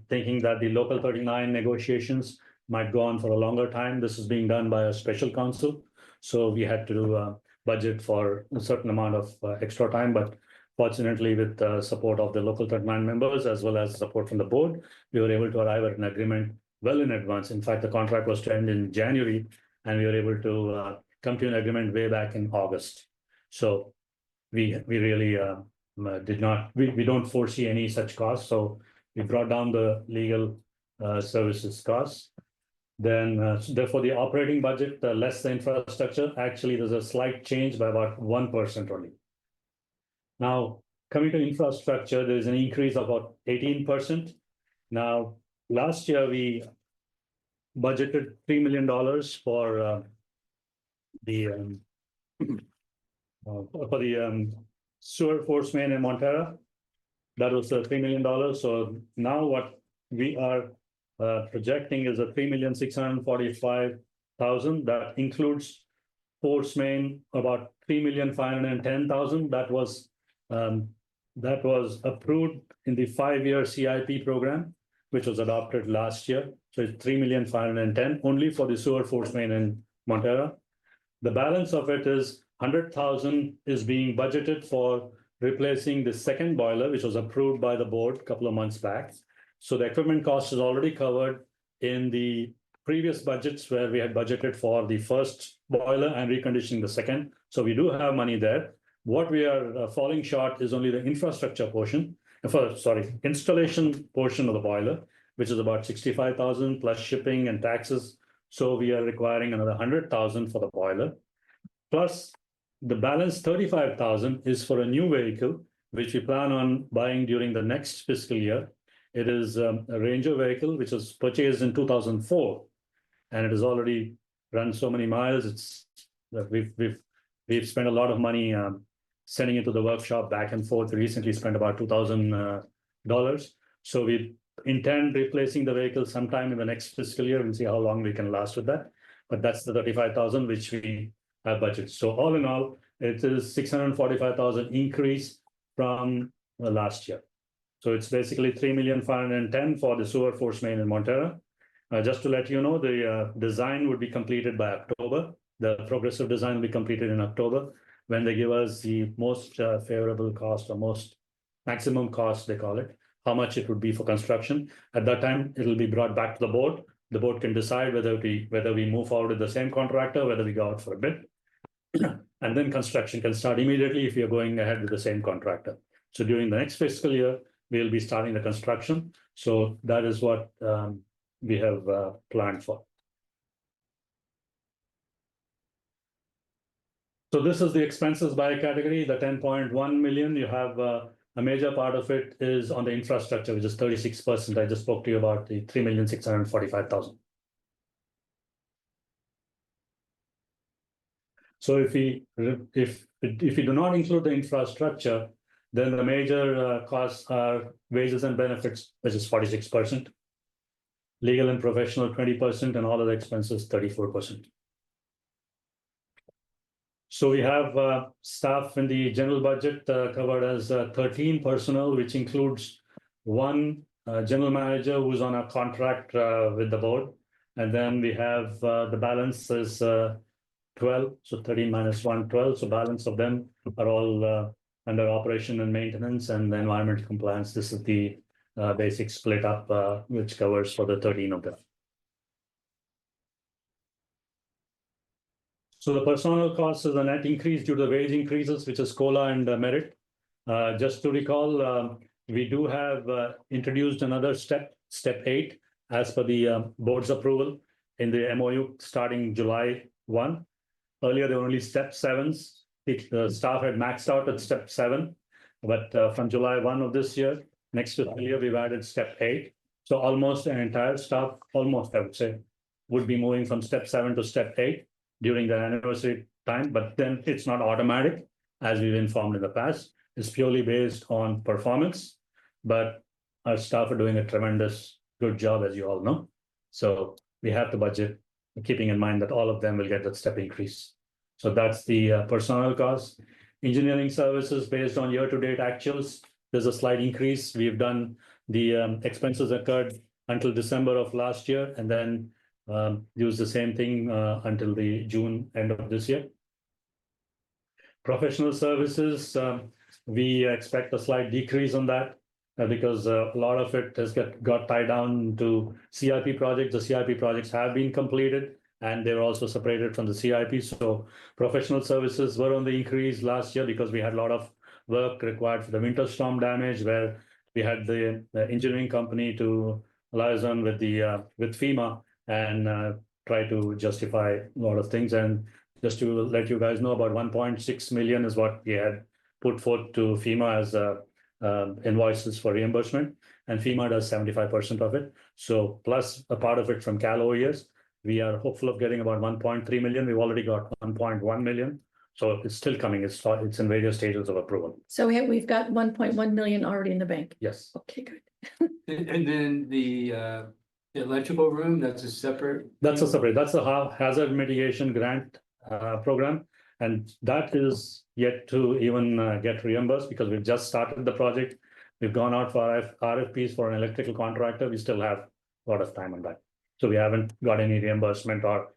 thinking that the local 39 negotiations might go on for a longer time. This is being done by a special counsel. So we had to budget for a certain amount of extra time, but fortunately with the support of the local 39 members, as well as support from the board, we were able to arrive at an agreement well in advance. In fact, the contract was to end in January, and we were able to come to an agreement way back in August. So we really we don't foresee any such costs. So we brought down the legal services costs. Then therefore the operating budget, less the infrastructure, actually there's a slight change by about 1% only. Now, coming to infrastructure, there is an increase of about 18%. Now, last year we budgeted $3 million for the sewer force main in Montera. That was $3 million. So now what we are projecting is a $3,645,000. That includes force main about $3,510,000. That was approved in the 5-year CIP program, which was adopted last year. So it's $3,510,000 only for the sewer force main in Montera. The balance of it is $100,000 is being budgeted for replacing the second boiler, which was approved by the board a couple of months back. So the equipment cost is already covered in the previous budgets where we had budgeted for the first boiler and reconditioning the second. So we do have money there. what we are falling short is only the infrastructure portion, installation portion of the boiler, which is about 65,000 plus shipping and taxes. So we are requiring another 100,000 for the boiler. Plus the balance 35,000 is for a new vehicle, which we plan on buying during the next fiscal year. It is a Ranger vehicle, which was purchased in 2004, and it has already run so many miles. It's we've spent a lot of money sending it to the workshop back and forth. We recently spent about $2,000. So we intend replacing the vehicle sometime in the next fiscal year. We'll see how long we can last with that. But that's the 35,000 which we have budgeted. So all in all, it is 645,000 increase from last year. So it's basically 3,510,000 for the sewer force main in Montana. Just to let you know, the design would be completed by October. The progressive design will be completed in October when they give us the most favorable cost or most maximum cost, they call it, how much it would be for construction. At that time, it will be brought back to the board. The board can decide whether we move forward with the same contractor, whether we go out for a bid. And then construction can start immediately if you're going ahead with the same contractor. So during the next fiscal year, we'll be starting the construction. So that is what we have planned for. So this is the expenses by category, the 10.1 million. You have a major part of it is on the infrastructure, which is 36%. I just spoke to you about the 3,645,000. So if we do not include the infrastructure, then the major costs are wages and benefits, which is 46%, legal and professional 20%, and all other expenses 34%. So we have staff in the general budget covered as 13 personnel, which includes one general manager who's on a contract with the board. And then we have the balance is 12, so 13 minus 1, 12. So balance of them are all under operation and maintenance and environmental compliance. This is the basic split up, which covers for the 13 of them. So the personnel cost is a net increase due to wage increases, which is COLA and merit. Just to recall, we do have introduced another step 8, as per the board's approval in the MOU starting July 1. Earlier, there were only step 7s. The staff had maxed out at step 7, but from July 1 of this year, next fiscal year, we've added step 8. So almost an entire staff, almost I would say, would be moving from step 7 to step 8 during the anniversary time, but then it's not automatic, as we've informed in the past. It's purely based on performance, but our staff are doing a tremendous good job, as you all know. So we have to budget, keeping in mind that all of them will get that step increase. So that's the personnel cost. Engineering services based on year-to-date actuals, there's a slight increase. We've done the expenses occurred until December of last year, and then use the same thing until the June end of this year. Professional services, we expect a slight decrease on that because a lot of it has got tied down to CIP projects. The CIP projects have been completed and they're also separated from the CIP. So professional services were on the increase last year because we had a lot of work required for the winter storm damage, where we had the engineering company to liaison with FEMA and try to justify a lot of things. And just to let you guys know, about 1.6 million is what we had put forth to FEMA as invoices for reimbursement, and FEMA does 75% of it. So plus a part of it from Cal OES, we are hopeful of getting about 1.3 million. We've already got 1.1 million. So it's still coming. It's in various stages of approval. So we've got 1.1 million already in the bank. Yes. Okay, good. And then the electrical room, that's a separate. That's a hazard mitigation grant program. And that is yet to even get reimbursed because we've just started the project. We've gone out for RFPs for an electrical contractor. We still have a lot of time on that. So we haven't got any reimbursement or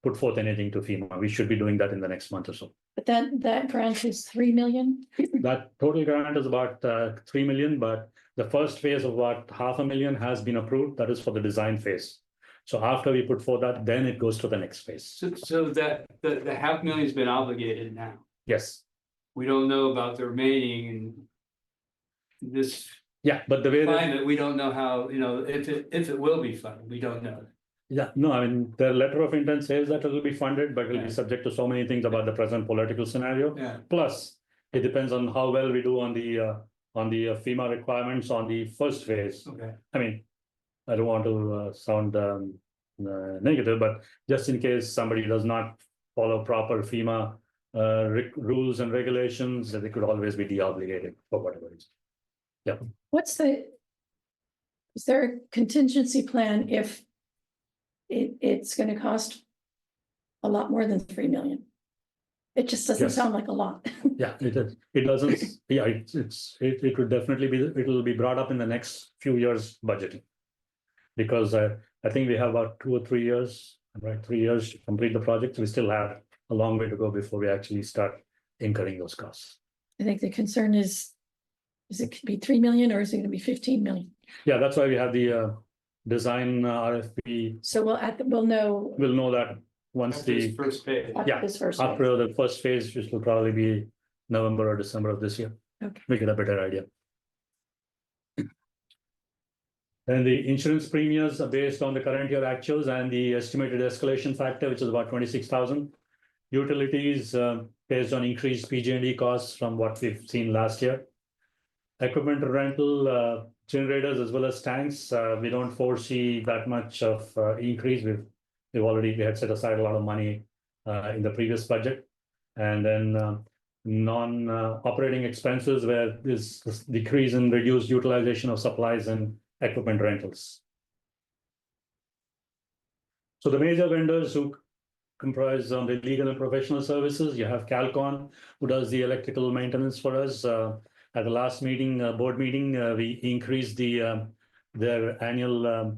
put forth anything to FEMA. We should be doing that in the next month or so. But that grant is 3 million? That total grant is about 3 million, but the first phase of about 500,000 has been approved. That is for the design phase. So after we put forth that, then it goes to the next phase. So that the 500,000 has been obligated now. Yes. we don't know about the remaining and this Yeah, but the way that, climate, we don't know how, if it will be funded, we don't know. yeah, no, I mean, the letter of intent says that it will be funded, but it will be Yeah. subject to so many things about the present political scenario. Yeah. Plus, it depends on how well we do on the FEMA requirements on the first phase. Okay. I mean, I don't want to sound negative, but just in case somebody does not follow proper FEMA rules and regulations, they could always be deobligated for whatever reason. Yeah. Is there a contingency plan if it's gonna cost a lot more than 3 million? It just doesn't Yes. sound like a lot. Yeah, it is. It doesn't, yeah, it would definitely be, it will be brought up in the next few years budgeting. Because I think we have about 2 or 3 years, right? 3 years to complete the project. We still have a long way to go before we actually start incurring those costs. I think the concern is it could be 3 million or is it gonna be 15 million? Yeah, that's why we have the design RFP. So we'll know We'll know that once After this the, first phase. after yeah, this first. phase. after the first phase, which will probably be November or December of this year. Okay. We get a better idea. Then the insurance premiums are based on the current year actuals and the estimated escalation factor, which is about 26,000. Utilities based on increased PG&E costs from what we've seen last year. Equipment rental, generators as well as tanks, we don't foresee that much of increase. We had set aside a lot of money in the previous budget. And then non-operating expenses where this decrease in reduced utilization of supplies and equipment rentals. So the major vendors who comprise the legal and professional services, you have Calcon, who does the electrical maintenance for us. At the last meeting, board meeting, we increased their annual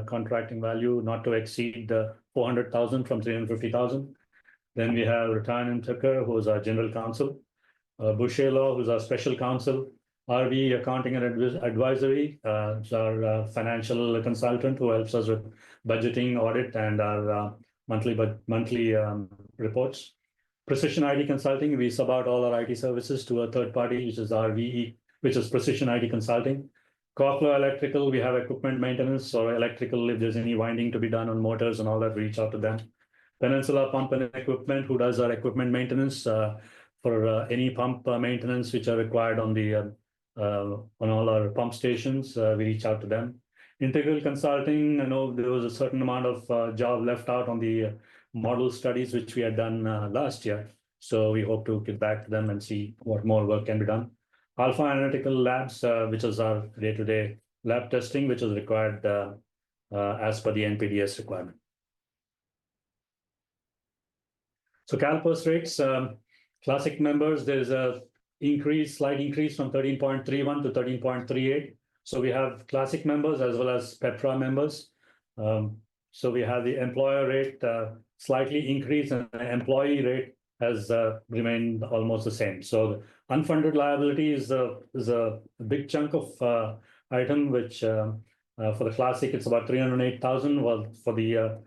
contracting value not to exceed 400,000 from 350,000. Then we have Ratan Tucker, who is our general counsel, Boucher Law, who's our special counsel, RV Accounting and Advisory, is our financial consultant who helps us with budgeting, audit, and our monthly reports. Precision ID Consulting, we sub out all our IT services to a third party, which is RVE, which is Precision ID Consulting. Corflow Electrical, we have equipment maintenance or electrical, if there's any winding to be done on motors and all that, we reach out to them. Peninsula Pump and Equipment, who does our equipment maintenance for any pump maintenance which are required on the on all our pump stations, we reach out to them. Integral Consulting, I know there was a certain amount of job left out on the model studies which we had done last year. So we hope to get back to them and see what more work can be done. Alpha Analytical Labs, which is our day-to-day lab testing, which is required as per the NPDES requirement. So CalPERS rates, classic members, there's a slight increase from 13.31 to 13.38. So we have classic members as well as Petra members. So we have the employer rate slightly increased and the employee rate has remained almost the same. So the unfunded liability is a big chunk of item, which for the classic, it's about 308,000. Well, for the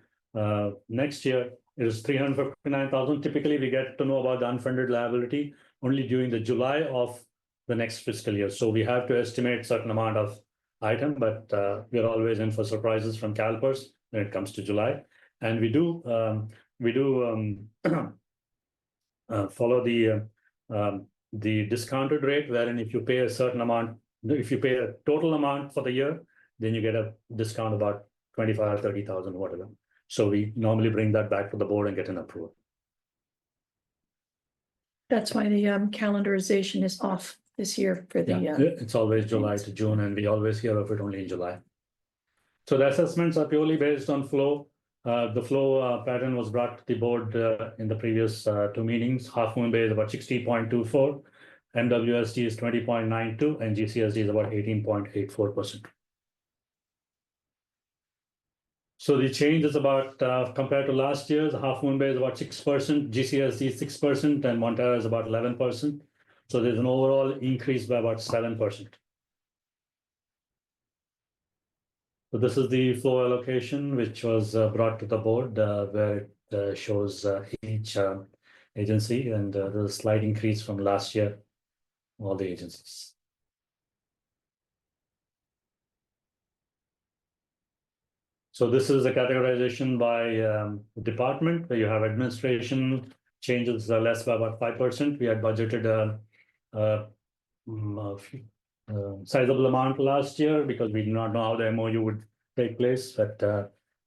next year, it is 359,000. Typically, we get to know about the unfunded liability only during the July of the next fiscal year. So we have to estimate a certain amount of item, but we're always in for surprises from CalPERS when it comes to July. And we do follow the discounted rate, wherein if you pay a certain amount, if you pay a total amount for the year, then you get a discount about 25 or 30,000, whatever. So we normally bring that back to the board and get an approval. That's why the calendarization is off this year for the. Yeah, it's always July to June, and we always hear of it only in July. So the assessments are purely based on flow. The flow pattern was brought to the board in the previous 2 meetings. Half Moon Bay is about 60.24, MWSD is 20.92, and GCSD is about 18.84%. So the change is about, compared to last year's, Half Moon Bay is about 6%, GCSD is 6%, and Montara is about 11%. So there's an overall increase by about 7%. So this is the flow allocation, which was brought to the board, where it shows agency, and there's a slight increase from last year, all the agencies. So this is a categorization by department, where you have administration changes less by about 5%. We had budgeted a sizable amount last year because we did not know how the MOU would take place, but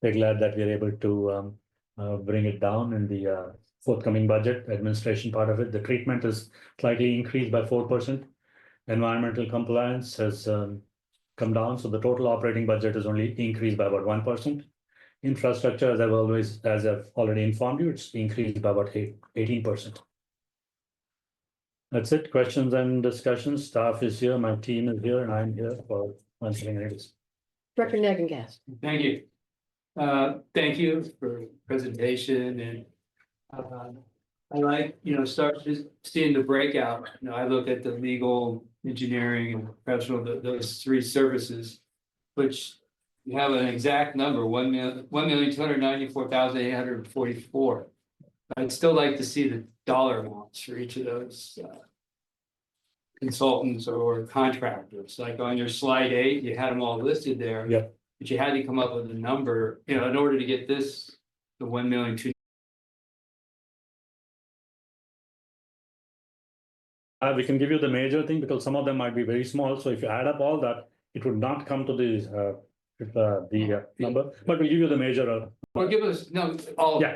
we're glad that we're able to bring it down in the forthcoming budget, administration part of it. The treatment is slightly increased by 4%. Environmental compliance has come down, so the total operating budget is only increased by about 1%. Infrastructure, as I've already informed you, it's increased by about 18%. That's it. Questions and discussions. Staff is here, my team is here, and I'm here for answering any. Director Naggingast. Thank you. Thank you for the presentation and I like, start just seeing the breakout. I look at the legal, engineering and professional, those three services, which you have an exact number, 1,294,844. I'd still like to see the dollar amounts for each of those consultants or contractors. Like on your slide 8, you had them all listed there. Yep. But you had to come up with a number, in order to get this, the 1,200,000. We can give you the major thing because some of them might be very small. So if you add up all that, it would not come to the number, but we'll give you the major. Or give us, no, all. Yeah.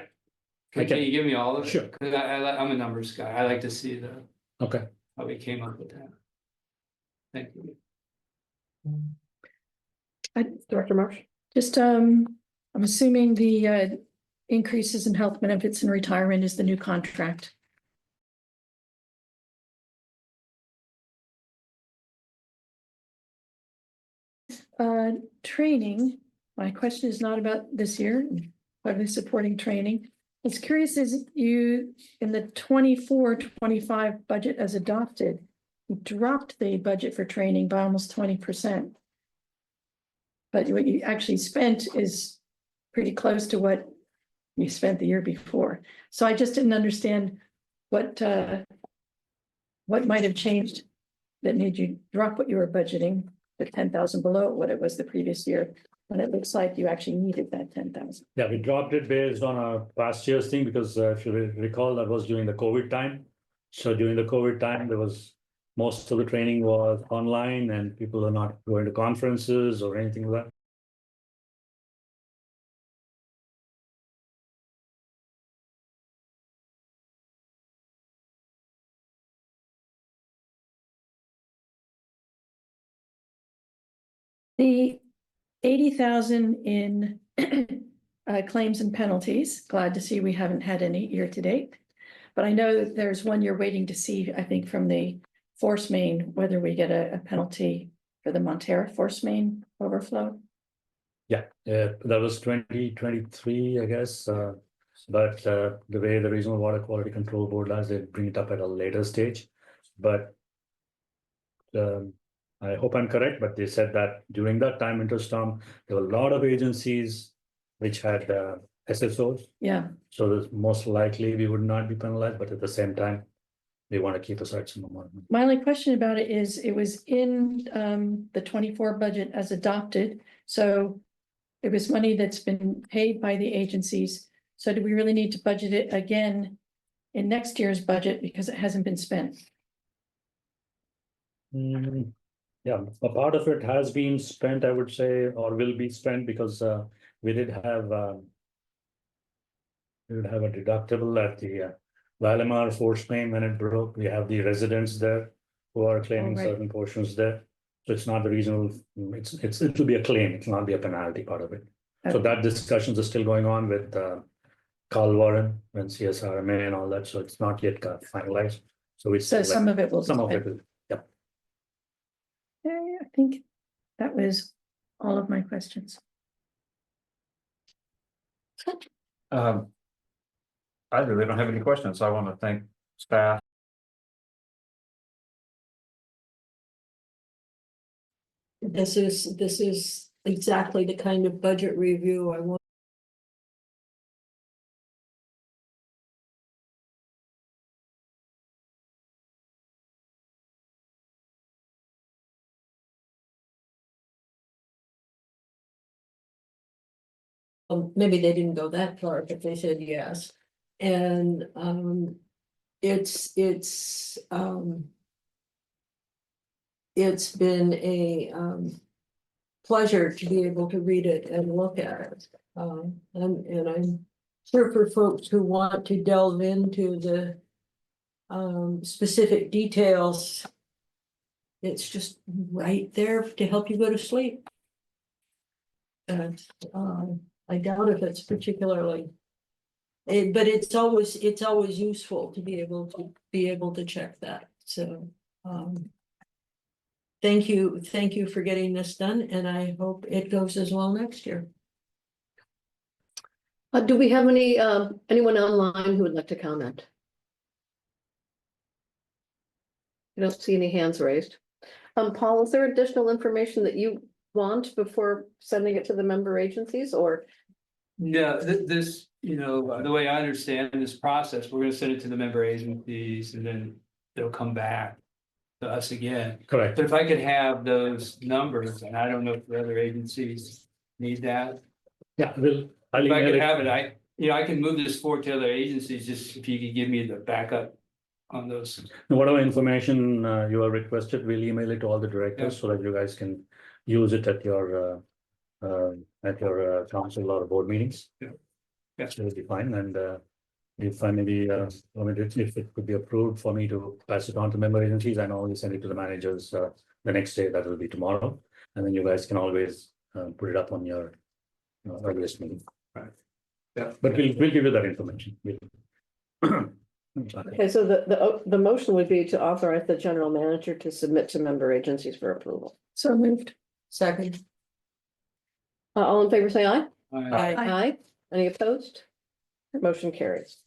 Can Okay. you give me all of it? Sure. Cause I'm a numbers guy. I like to see Okay. how we came up with that. Thank you. Director Marsh. Just, I'm assuming the increases in health benefits and retirement is the new contract. Training, my question is not about this year, but supporting training. What's curious is you, in the 24-25 budget as adopted, you dropped the budget for training by almost 20%. But what you actually spent is pretty close to what you spent the year before. So I just didn't understand what might have changed that made you drop what you were budgeting, the 10,000 below what it was the previous year, when it looks like you actually needed that 10,000. Yeah, we dropped it based on a past year's thing because if you recall, that was during the COVID time. So during the COVID time, there was most of the training was online and people are not going to conferences or anything like that. The 80,000 in claims and penalties, glad to see we haven't had any year to date. But I know that there's one you're waiting to see, I think, from the force main, whether we get a penalty for the Montera force main overflow. Yeah, that was 2023, I guess. But the way the Regional Water Quality Control Board does, they bring it up at a later stage. But I hope I'm correct, but they said that during that time, winter storm, there were a lot of agencies which had SSOs. Yeah. So most likely we would not be penalized, but at the same time, we want to keep aside some more. My only question about it is, it was in the 24 budget as adopted. So it was money that's been paid by the agencies. So do we really need to budget it again in next year's budget because it hasn't been spent? Yeah, a part of it has been spent, I would say, or will be spent because we did have a deductible at the Valimar force main when it broke. We have the residents there who are claiming right. certain portions there. So it's not the regional, it'll be a claim, it will not be a penalty part of it. So Okay. that discussions are still going on with Carl Warren and CSRMA and all that. So it's not yet finalized. So it's So some of it will. some of spend. it will. Yeah, I think that was all of my questions. I really don't have any questions. I want to thank staff. This is exactly the kind of budget review I want. maybe they didn't go that far, but they said yes. And, it's been a, pleasure to be able to read it and look at it. And I'm sure for folks who want to delve into the specific details, it's just right there to help you go to sleep. And I doubt if it's particularly, but it's always useful to be able to check that. So thank you for getting this done, and I hope it goes as well next year. Do we have anyone online who would like to comment? I don't see any hands raised. Paul, is there additional information that you want before sending it to the member agencies, or? No, this, the way I understand this process, we're gonna send it to the member agencies and then they'll come back to us again. Correct. But if I could have those numbers, and I don't know if the other agencies need that. Yeah, I'll If I email could it. have it, I can move this forward to other agencies, just if you could give me the backup on those. Whatever information you have requested, we'll email it to all the directors so that you guys can use it at your council or board meetings. Yeah. Yeah. That will be fine. And if I maybe, if it could be approved for me to pass it on to member agencies, I know you send it to the managers the next day, that will be tomorrow. And then you guys can always put it up on your earliest meeting. Right. Yeah. But we'll give you that information. Okay, so the motion would be to authorize the general manager to submit to member agencies for approval. So moved. Second. All in favor, say aye. Aye. Aye. Any opposed? Motion carries.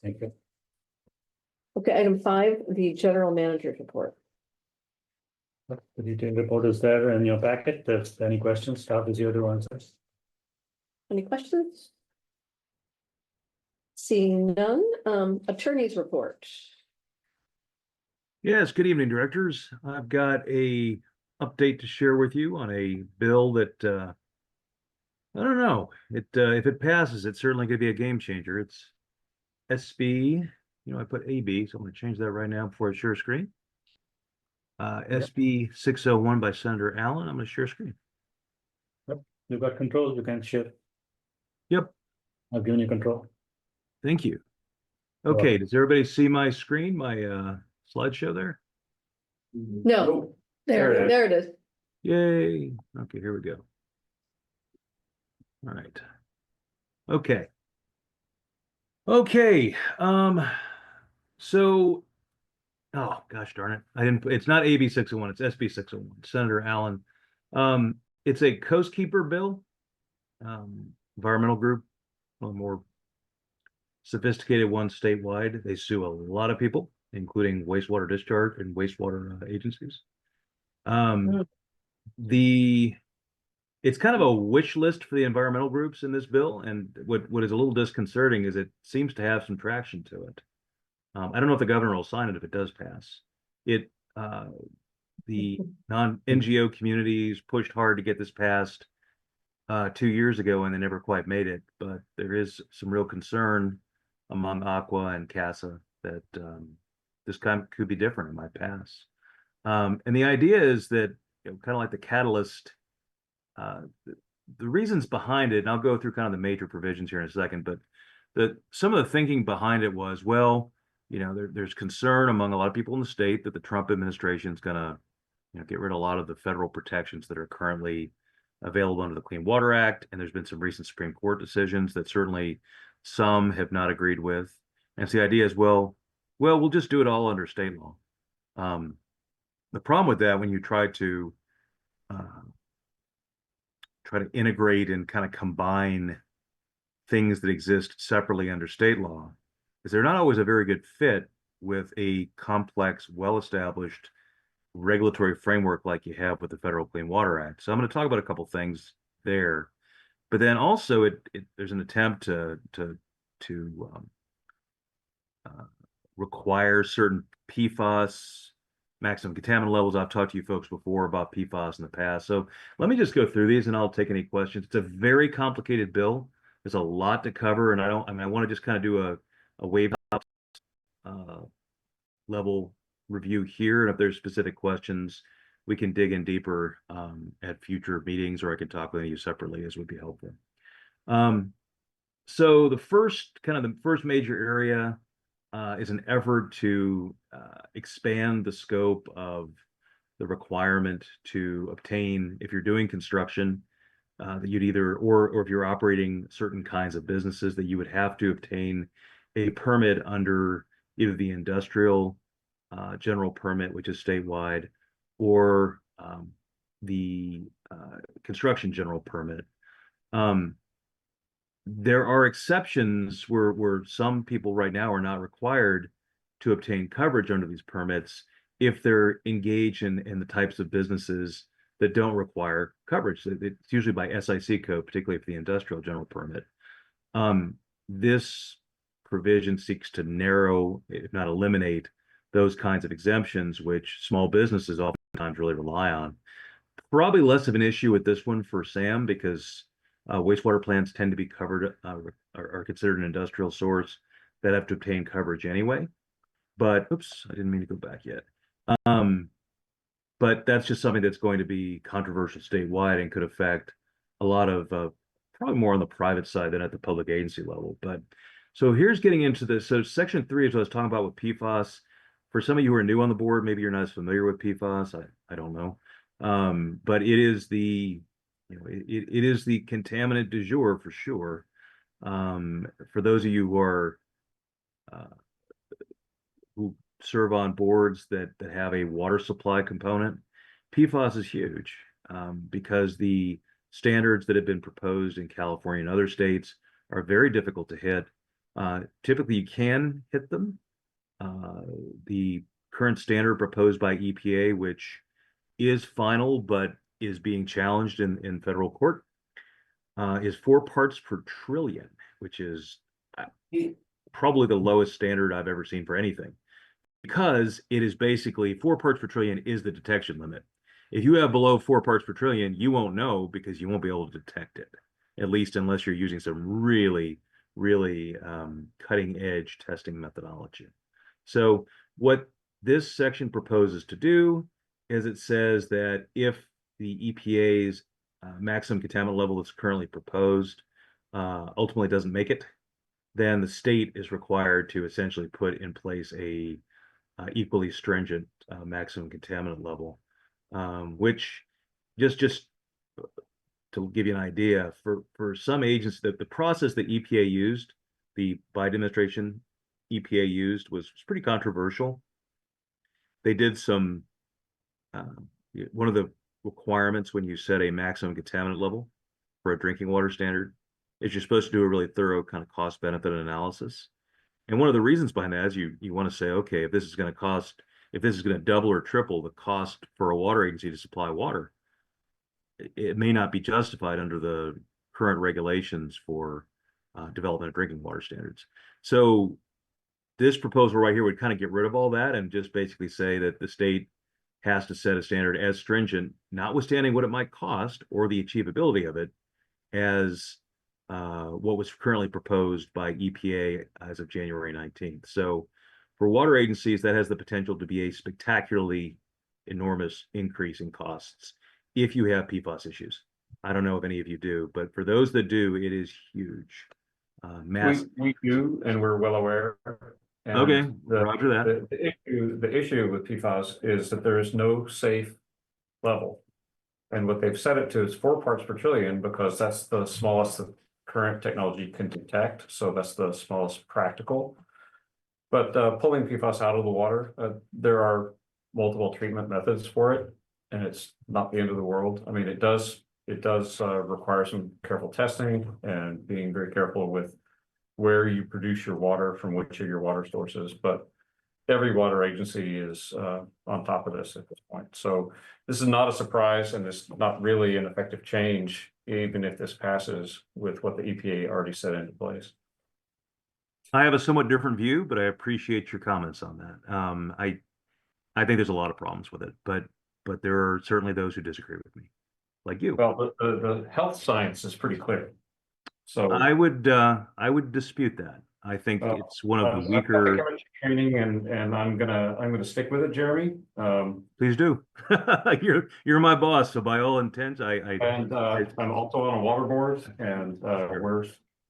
Thank you. Okay, item 5, the general manager's report. The detailed report is there in your packet. If any questions, staff is here to answer. Any questions? Seeing none, attorney's report. Yes, good evening, directors. I've got a update to share with you on a bill that I don't know. If it passes, it's certainly going to be a game changer. It's SB, I put AB, so I'm going to change that right now before I share screen. SB 601 by Senator Allen. I'm going to share screen. Yep, you've got control. You can share. Yep. I've given you control. Thank you. Okay, does everybody see my screen, my slideshow there? No, There it is. there it is. Yay. Okay, here we go. All right. Okay. Okay. So, oh gosh darn it. It's not AB 601, it's SB 601, Senator Allen. It's a coastkeeper bill. Environmental group, one of the more sophisticated ones statewide. They sue a lot of people, including wastewater discharge and wastewater agencies. It's kind of a wish list for the environmental groups in this bill, and what is a little disconcerting is it seems to have some traction to it. I don't know if the governor will sign it if it does pass. The non-NGO communities pushed hard to get this passed 2 years ago, and they never quite made it. But there is some real concern among Aqua and CASA that this could be different. It might pass. And the idea is that, kind of like the catalyst, the reasons behind it, and I'll go through kind of the major provisions here in a second, but some of the thinking behind it was, well, there's concern among a lot of people in the state that the Trump administration is going to, get rid of a lot of the federal protections that are currently available under the Clean Water Act. And there's been some recent Supreme Court decisions that certainly some have not agreed with. And so the idea is, well, we'll just do it all under state law. The problem with that, when you try to integrate and kind of combine things that exist separately under state law, is they're not always a very good fit with a complex, well-established regulatory framework like you have with the Federal Clean Water Act. So I'm going to talk about a couple things there, but then also there's an attempt to require certain PFAS maximum contaminant levels. I've talked to you folks before about PFAS in the past. So let me just go through these and I'll take any questions. It's a very complicated bill. there's a lot to cover, and I mean, I want to just kind of do a wave level review here, and if there's specific questions, we can dig in deeper at future meetings, or I can talk with you separately, as would be helpful. So the first major area is an effort to expand the scope of the requirement to obtain, if you're doing construction, that you'd either, or if you're operating certain kinds of businesses, that you would have to obtain a permit under either the industrial general permit, which is statewide, or the construction general permit. There are exceptions where some people right now are not required to obtain coverage under these permits if they're engaged in the types of businesses that don't require coverage. It's usually by SIC code, particularly for the industrial general permit. This provision seeks to narrow, if not eliminate, those kinds of exemptions, which small businesses oftentimes really rely on. Probably less of an issue with this one for Sam, because wastewater plants tend to be covered, are considered an industrial source that have to obtain coverage anyway. But, oops, I didn't mean to go back yet. But that's just something that's going to be controversial statewide and could affect a lot of, probably more on the private side than at the public agency level. But so here's getting into this. So section 3 is what I was talking about with PFAS. For some of you who are new on the board, maybe you're not as familiar with PFAS. I don't know. But it is the, it is the contaminant du jour for sure. For those of you who are who serve on boards that have a water supply component, PFAS is huge, because the standards that have been proposed in California and other states are very difficult to hit. Typically, you can hit them. The current standard proposed by EPA, which is final but is being challenged in federal court, is 4 parts per trillion, which is probably the lowest standard I've ever seen for anything, because it is basically 4 parts per trillion is the detection limit. If you have below 4 parts per trillion, you won't know, because you won't be able to detect it, at least unless you're using some really cutting edge testing methodology. So what this section proposes to do is it says that if the EPA's maximum contaminant level that's currently proposed ultimately doesn't make it, then the state is required to essentially put in place a equally stringent maximum contaminant level, which just to give you an idea, for some agents, that the process that EPA used, the Biden administration EPA used, was pretty controversial. They did some, one of the requirements when you set a maximum contaminant level for a drinking water standard is you're supposed to do a really thorough kind of cost benefit analysis. And one of the reasons behind that is you want to say, okay, if this is going to double or triple the cost for a water agency to supply water, it may not be justified under the current regulations for development of drinking water standards. So this proposal right here would kind of get rid of all that and just basically say that the state has to set a standard as stringent, notwithstanding what it might cost or the achievability of it, as what was currently proposed by EPA as of January 19th. So for water agencies, that has the potential to be a spectacularly enormous increase in costs if you have PFAS issues. I don't know if any of you do, but for those that do, it is huge. Massive. We do, and we're well aware. And Okay, roger that. The issue with PFAS is that there is no safe level. And what they've set it to is 4 parts per trillion, because that's the smallest the current technology can detect. So that's the smallest practical. But pulling PFAS out of the water, there are multiple treatment methods for it, and it's not the end of the world. I mean, it does require some careful testing and being very careful with where you produce your water from which of your water sources, but every water agency is on top of this at this point. So this is not a surprise, and it's not really an effective change, even if this passes with what the EPA already set into place. I have a somewhat different view, but I appreciate your comments on that. I think there's a lot of problems with it, but there are certainly those who disagree with me, like you. Well, the health science is pretty clear. So. I would dispute that. I think it's one of the I've got weaker. the training and I'm gonna stick with it, Jeremy. Please do. You're my boss, so by all intents, And I'm also on a water board and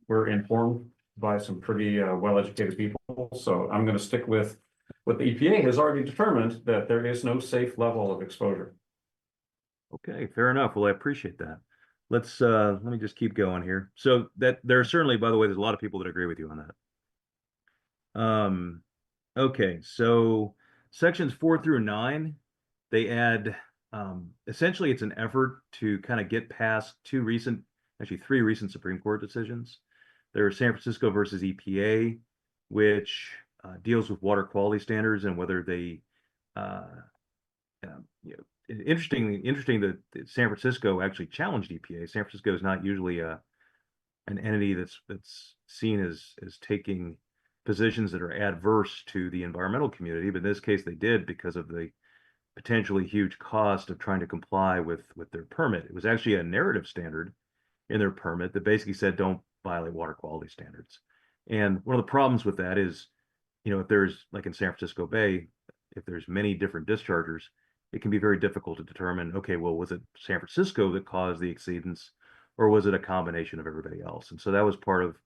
we're informed by some pretty well-educated people. So I'm gonna stick with what the EPA has already determined, that there is no safe level of exposure. Okay, fair enough. Well, I appreciate that. Let me just keep going here. So that there are certainly, by the way, there's a lot of people that agree with you on that. Okay, so sections 4 through 9, they add essentially it's an effort to kind of get past three recent Supreme Court decisions. There's San Francisco versus EPA, which deals with water quality standards and whether they interesting that San Francisco actually challenged EPA. San Francisco is not usually an entity that's seen as taking positions that are adverse to the environmental community, but in this case they did because of the potentially huge cost of trying to comply with their permit. It was actually a narrative standard in their permit that basically said don't violate water quality standards. And one of the problems with that is, if there's, like in San Francisco Bay, if there's many different dischargers, it can be very difficult to determine, okay, well, was it San Francisco that caused the exceedance, or was it a combination of everybody else? And so that was part of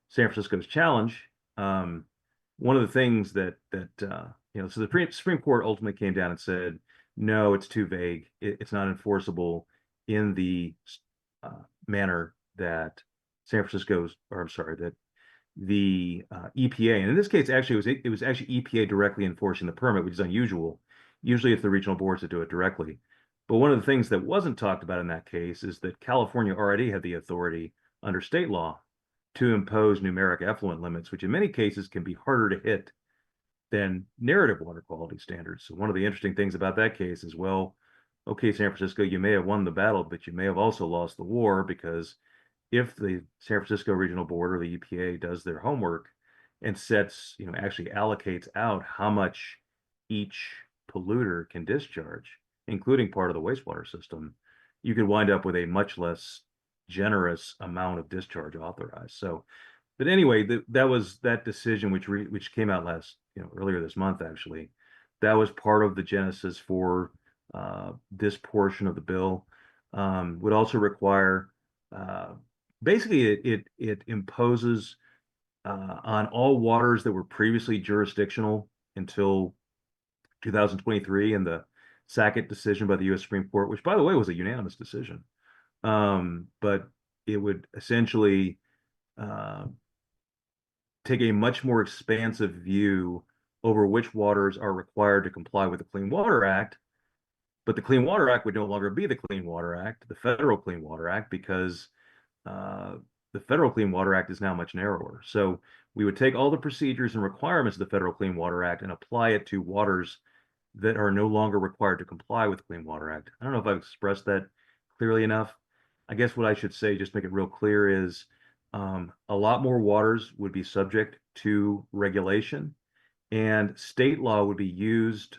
San Francisco's challenge. One of the things that so the Supreme Court ultimately came down and said, no, it's too vague. It's not enforceable in the manner that that the EPA, and in this case, actually, it was actually EPA directly enforcing the permit, which is unusual. Usually it's the regional boards that do it directly. But one of the things that wasn't talked about in that case is that California already had the authority under state law to impose numeric effluent limits, which in many cases can be harder to hit than narrative water quality standards. So one of the interesting things about that case is, well, okay, San Francisco, you may have won the battle, but you may have also lost the war, because if the San Francisco Regional Board or the EPA does their homework and actually allocates out how much each polluter can discharge, including part of the wastewater system, you could wind up with a much less generous amount of discharge authorized. So, but anyway, that was that decision which came out earlier this month, actually. That was part of the genesis for this portion of the bill. Would also require basically it imposes on all waters that were previously jurisdictional until 2023 in the Sackett decision by the U.S. Supreme Court, which, by the way, was a unanimous decision. But it would essentially take a much more expansive view over which waters are required to comply with the Clean Water Act. But the Clean Water Act would no longer be the Clean Water Act, the Federal Clean Water Act, because the Federal Clean Water Act is now much narrower. So we would take all the procedures and requirements of the Federal Clean Water Act and apply it to waters that are no longer required to comply with the Clean Water Act. I don't know if I've expressed that clearly enough. I guess what I should say, just to make it real clear, is a lot more waters would be subject to regulation, and state law would be used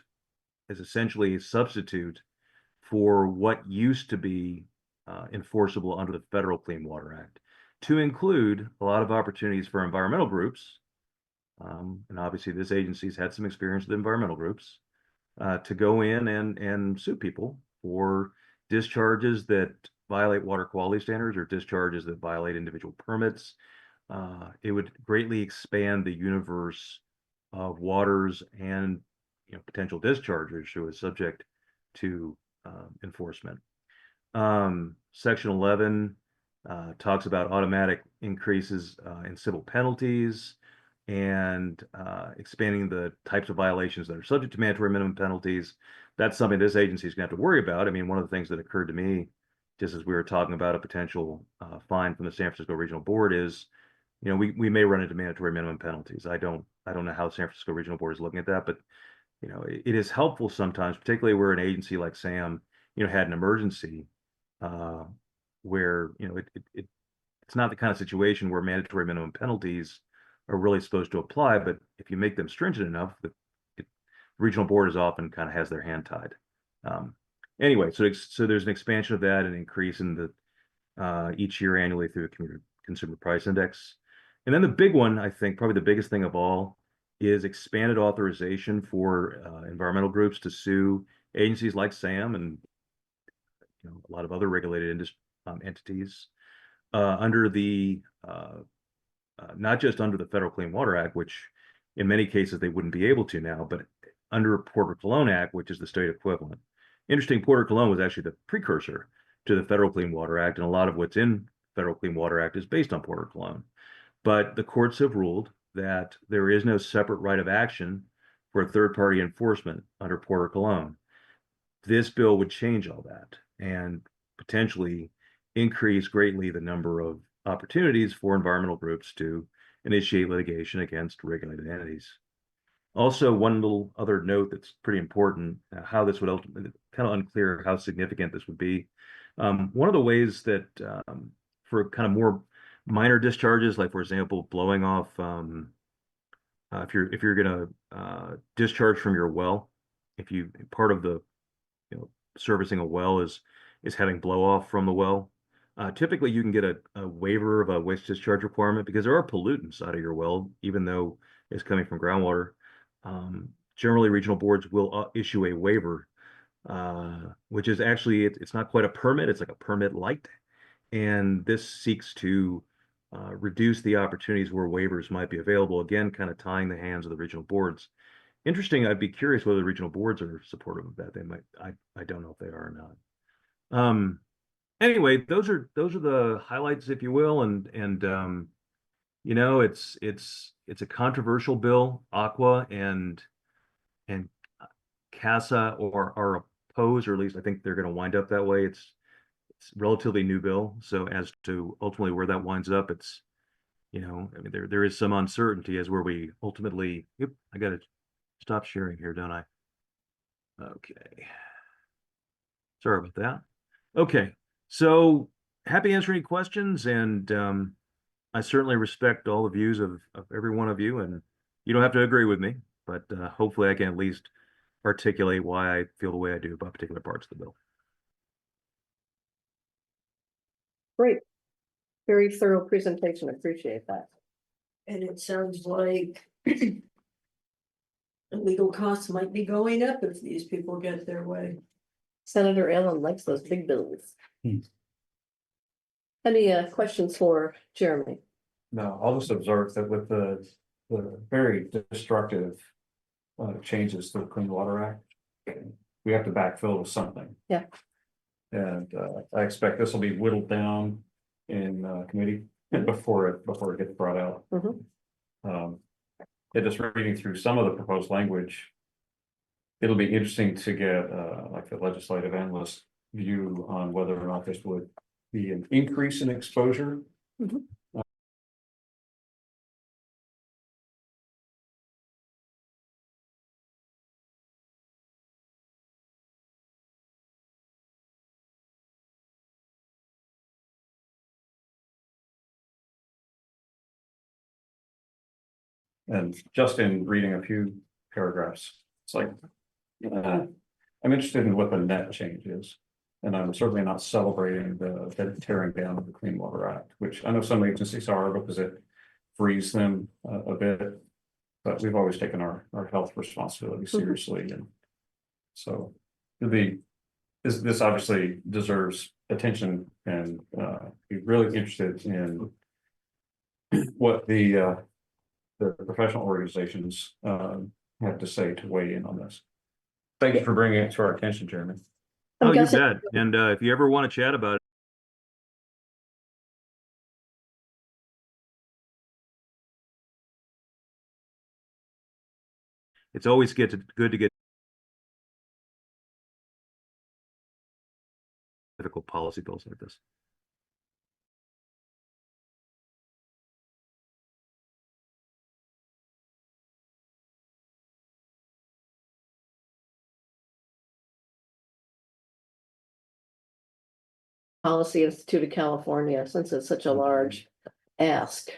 as essentially a substitute for what used to be enforceable under the Federal Clean Water Act, to include a lot of opportunities for environmental groups. And obviously this agency's had some experience with environmental groups to go in and sue people for discharges that violate water quality standards or discharges that violate individual permits. It would greatly expand the universe of waters and potential dischargers who is subject to enforcement. Section 11 talks about automatic increases in civil penalties and expanding the types of violations that are subject to mandatory minimum penalties. That's something this agency is going to have to worry about. I mean, one of the things that occurred to me, just as we were talking about a potential fine from the San Francisco Regional Board, is, we may run into mandatory minimum penalties. I don't know how San Francisco Regional Board is looking at that, but it is helpful sometimes, particularly where an agency like SAM, had an emergency, where it's not the kind of situation where mandatory minimum penalties are really supposed to apply, but if you make them stringent enough, the regional board is often kind of has their hand tied. Anyway, so there's an expansion of that and increase in the each year annually through the consumer price index. And then the big one, I think, probably the biggest thing of all, is expanded authorization for environmental groups to sue agencies like SAM and a lot of other regulated entities under the not just under the Federal Clean Water Act, which in many cases they wouldn't be able to now, but under Porter Cologne Act, which is the state equivalent. Interesting, Porter Cologne was actually the precursor to the Federal Clean Water Act, and a lot of what's in Federal Clean Water Act is based on Porter Cologne. But the courts have ruled that there is no separate right of action for third-party enforcement under Porter Cologne. This bill would change all that and potentially increase greatly the number of opportunities for environmental groups to initiate litigation against regulated entities. Also, one little other note that's pretty important, how this would ultimately, kind of unclear how significant this would be. One of the ways that for kind of more minor discharges, like for example, blowing off, if you're going to discharge from your well, part of the servicing a well is having blow off from the well. Typically, you can get a waiver of a waste discharge requirement because there are pollutants out of your well, even though it's coming from groundwater. Generally, regional boards will issue a waiver, which is actually, it's not quite a permit, it's like a permit light. And this seeks to reduce the opportunities where waivers might be available, again, kind of tying the hands of the regional boards. Interesting, I'd be curious whether the regional boards are supportive of that. They might, I don't know if they are or not. Anyway, those are the highlights, if you will, and it's a controversial bill. Aqua and CASA are opposed, or at least I think they're going to wind up that way. It's a relatively new bill, so as to ultimately where that winds up, it's I mean there is some uncertainty as where we ultimately. Yep, I got to stop sharing here, don't I? Okay, sorry about that. Okay. So happy to answer any questions, and I certainly respect all the views of every one of you, and you don't have to agree with me, but hopefully I can at least articulate why I feel the way I do about particular parts of the bill. Great. Very thorough presentation. Appreciate that. And it sounds like legal costs might be going up if these people get their way. Senator Allen likes those big bills. Hmm. Any questions for Jeremy? No, I'll just observe that with the very destructive changes to the Clean Water Act, we have to backfill with something. Yeah. And I expect this will be whittled down in committee before it gets brought out. Mhm. Just reading through some of the proposed language, it'll be interesting to get like the legislative analyst view on whether or not this would be an increase in exposure. Mhm. And just in reading a few paragraphs, it's like, I'm interested in what the net change is. And I'm certainly not celebrating the tearing down of the Clean Water Act, which I know some agencies are because it frees them a bit. But we've always taken our health responsibility seriously. And so this obviously deserves attention, and be really interested in what the professional organizations have to say to weigh in on this. Thank you for bringing it to our attention, Jeremy. I'm Oh, you guessing- bet. And if you ever want to chat about it, it's always good to get difficult policy bills like this. Policy Institute of California, since it's such a large ask.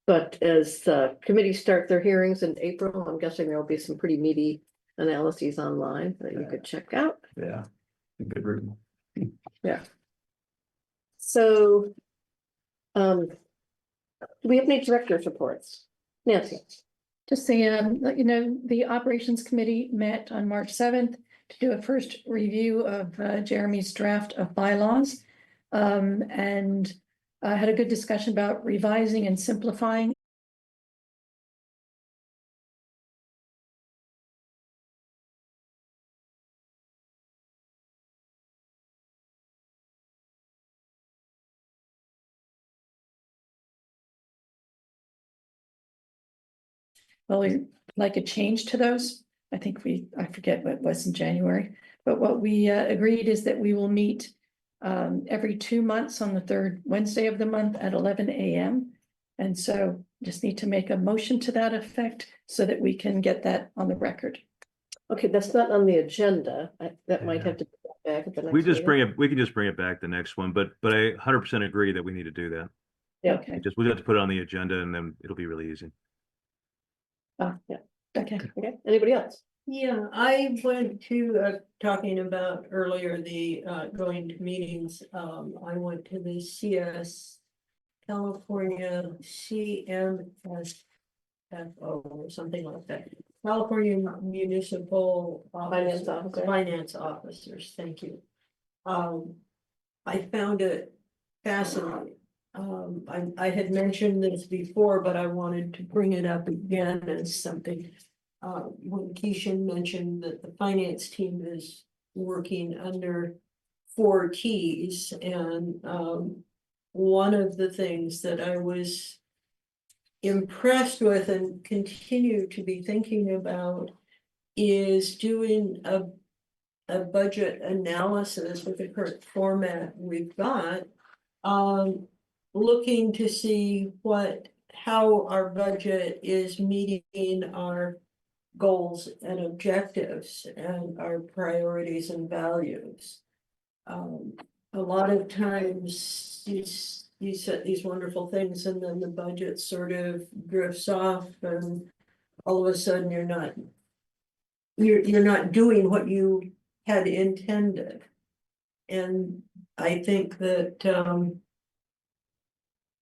But as the committees start their hearings in April, I'm guessing there'll be some pretty meaty analyses online that you could check out. Yeah. Good read. So, do we have any director's reports? Nancy? Just say, let you know, the operations committee met on March 7th to do a first review of Jeremy's draft of bylaws. And had a good discussion about revising and simplifying. Well, we like a change to those. I think I forget what it was in January, but what we agreed is that we will meet every 2 months on the third Wednesday of the month at 11 a.m. And so just need to make a motion to that effect so that we can get that on the record. Okay, that's not on the agenda. That might have to be back at the next. We just meeting. we can just bring it back the next one, but I 100% agree that we need to do that. Yeah. Okay, We have to put it on the agenda and then it'll be really easy. Yeah. okay. Okay, anybody else? Yeah, I went to, talking about earlier, the, going to meetings, I went to the California CMSFO or something like that. California Municipal Finance Officers, thank you. I found it fascinating. I had mentioned this before, but I wanted to bring it up again as something. When Keishan mentioned that the finance team is working under 4 keys, and one of the things that I was impressed with and continue to be thinking about is doing a budget analysis with the current format we've got. Looking to see how our budget is meeting our goals and objectives and our priorities and values. A lot of times you set these wonderful things and then the budget sort of drifts off, and all of a sudden you're not doing what you had intended. And I think that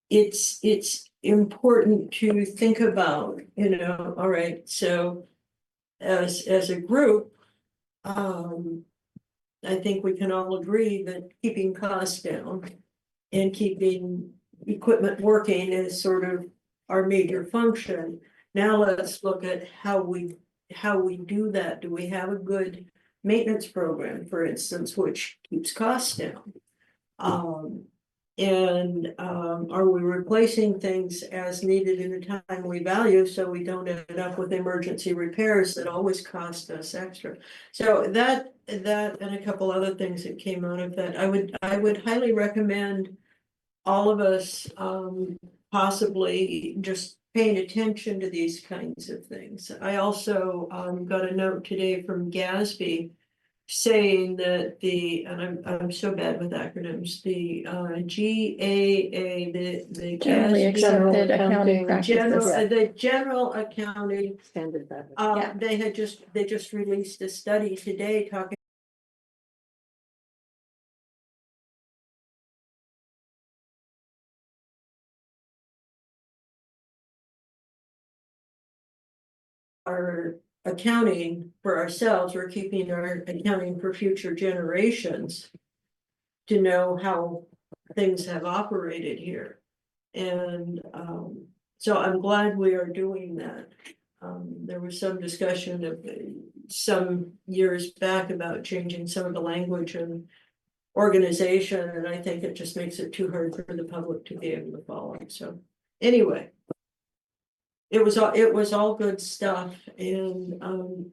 it's important to think about, all right, so as a group, I think we can all agree that keeping costs down and keeping equipment working is sort of our major function. Now let's look at how we do that. Do we have a good maintenance program, for instance, which keeps costs down? Are we replacing things as needed in a timely value so we don't end up with emergency repairs that always cost us extra? So that and a couple other things that came out of that, I would highly recommend all of us possibly just paying attention to these kinds of things. I also got a note today from Gatsby saying that and I'm so bad with acronyms, the GAA, the Generally accepted accounting practices. the general accounting Standard that. Yeah. they just released a study today talking our accounting for ourselves. We're keeping our accounting for future generations to know how things have operated here. And so I'm glad we are doing that. There was some discussion of some years back about changing some of the language and organization, and I think it just makes it too hard for the public to be able to follow. So anyway, it was all good stuff. And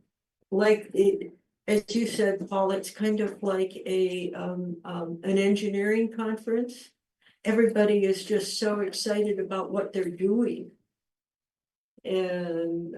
as you said, Paul, it's kind of like an engineering conference. Everybody is just so excited about what they're doing. And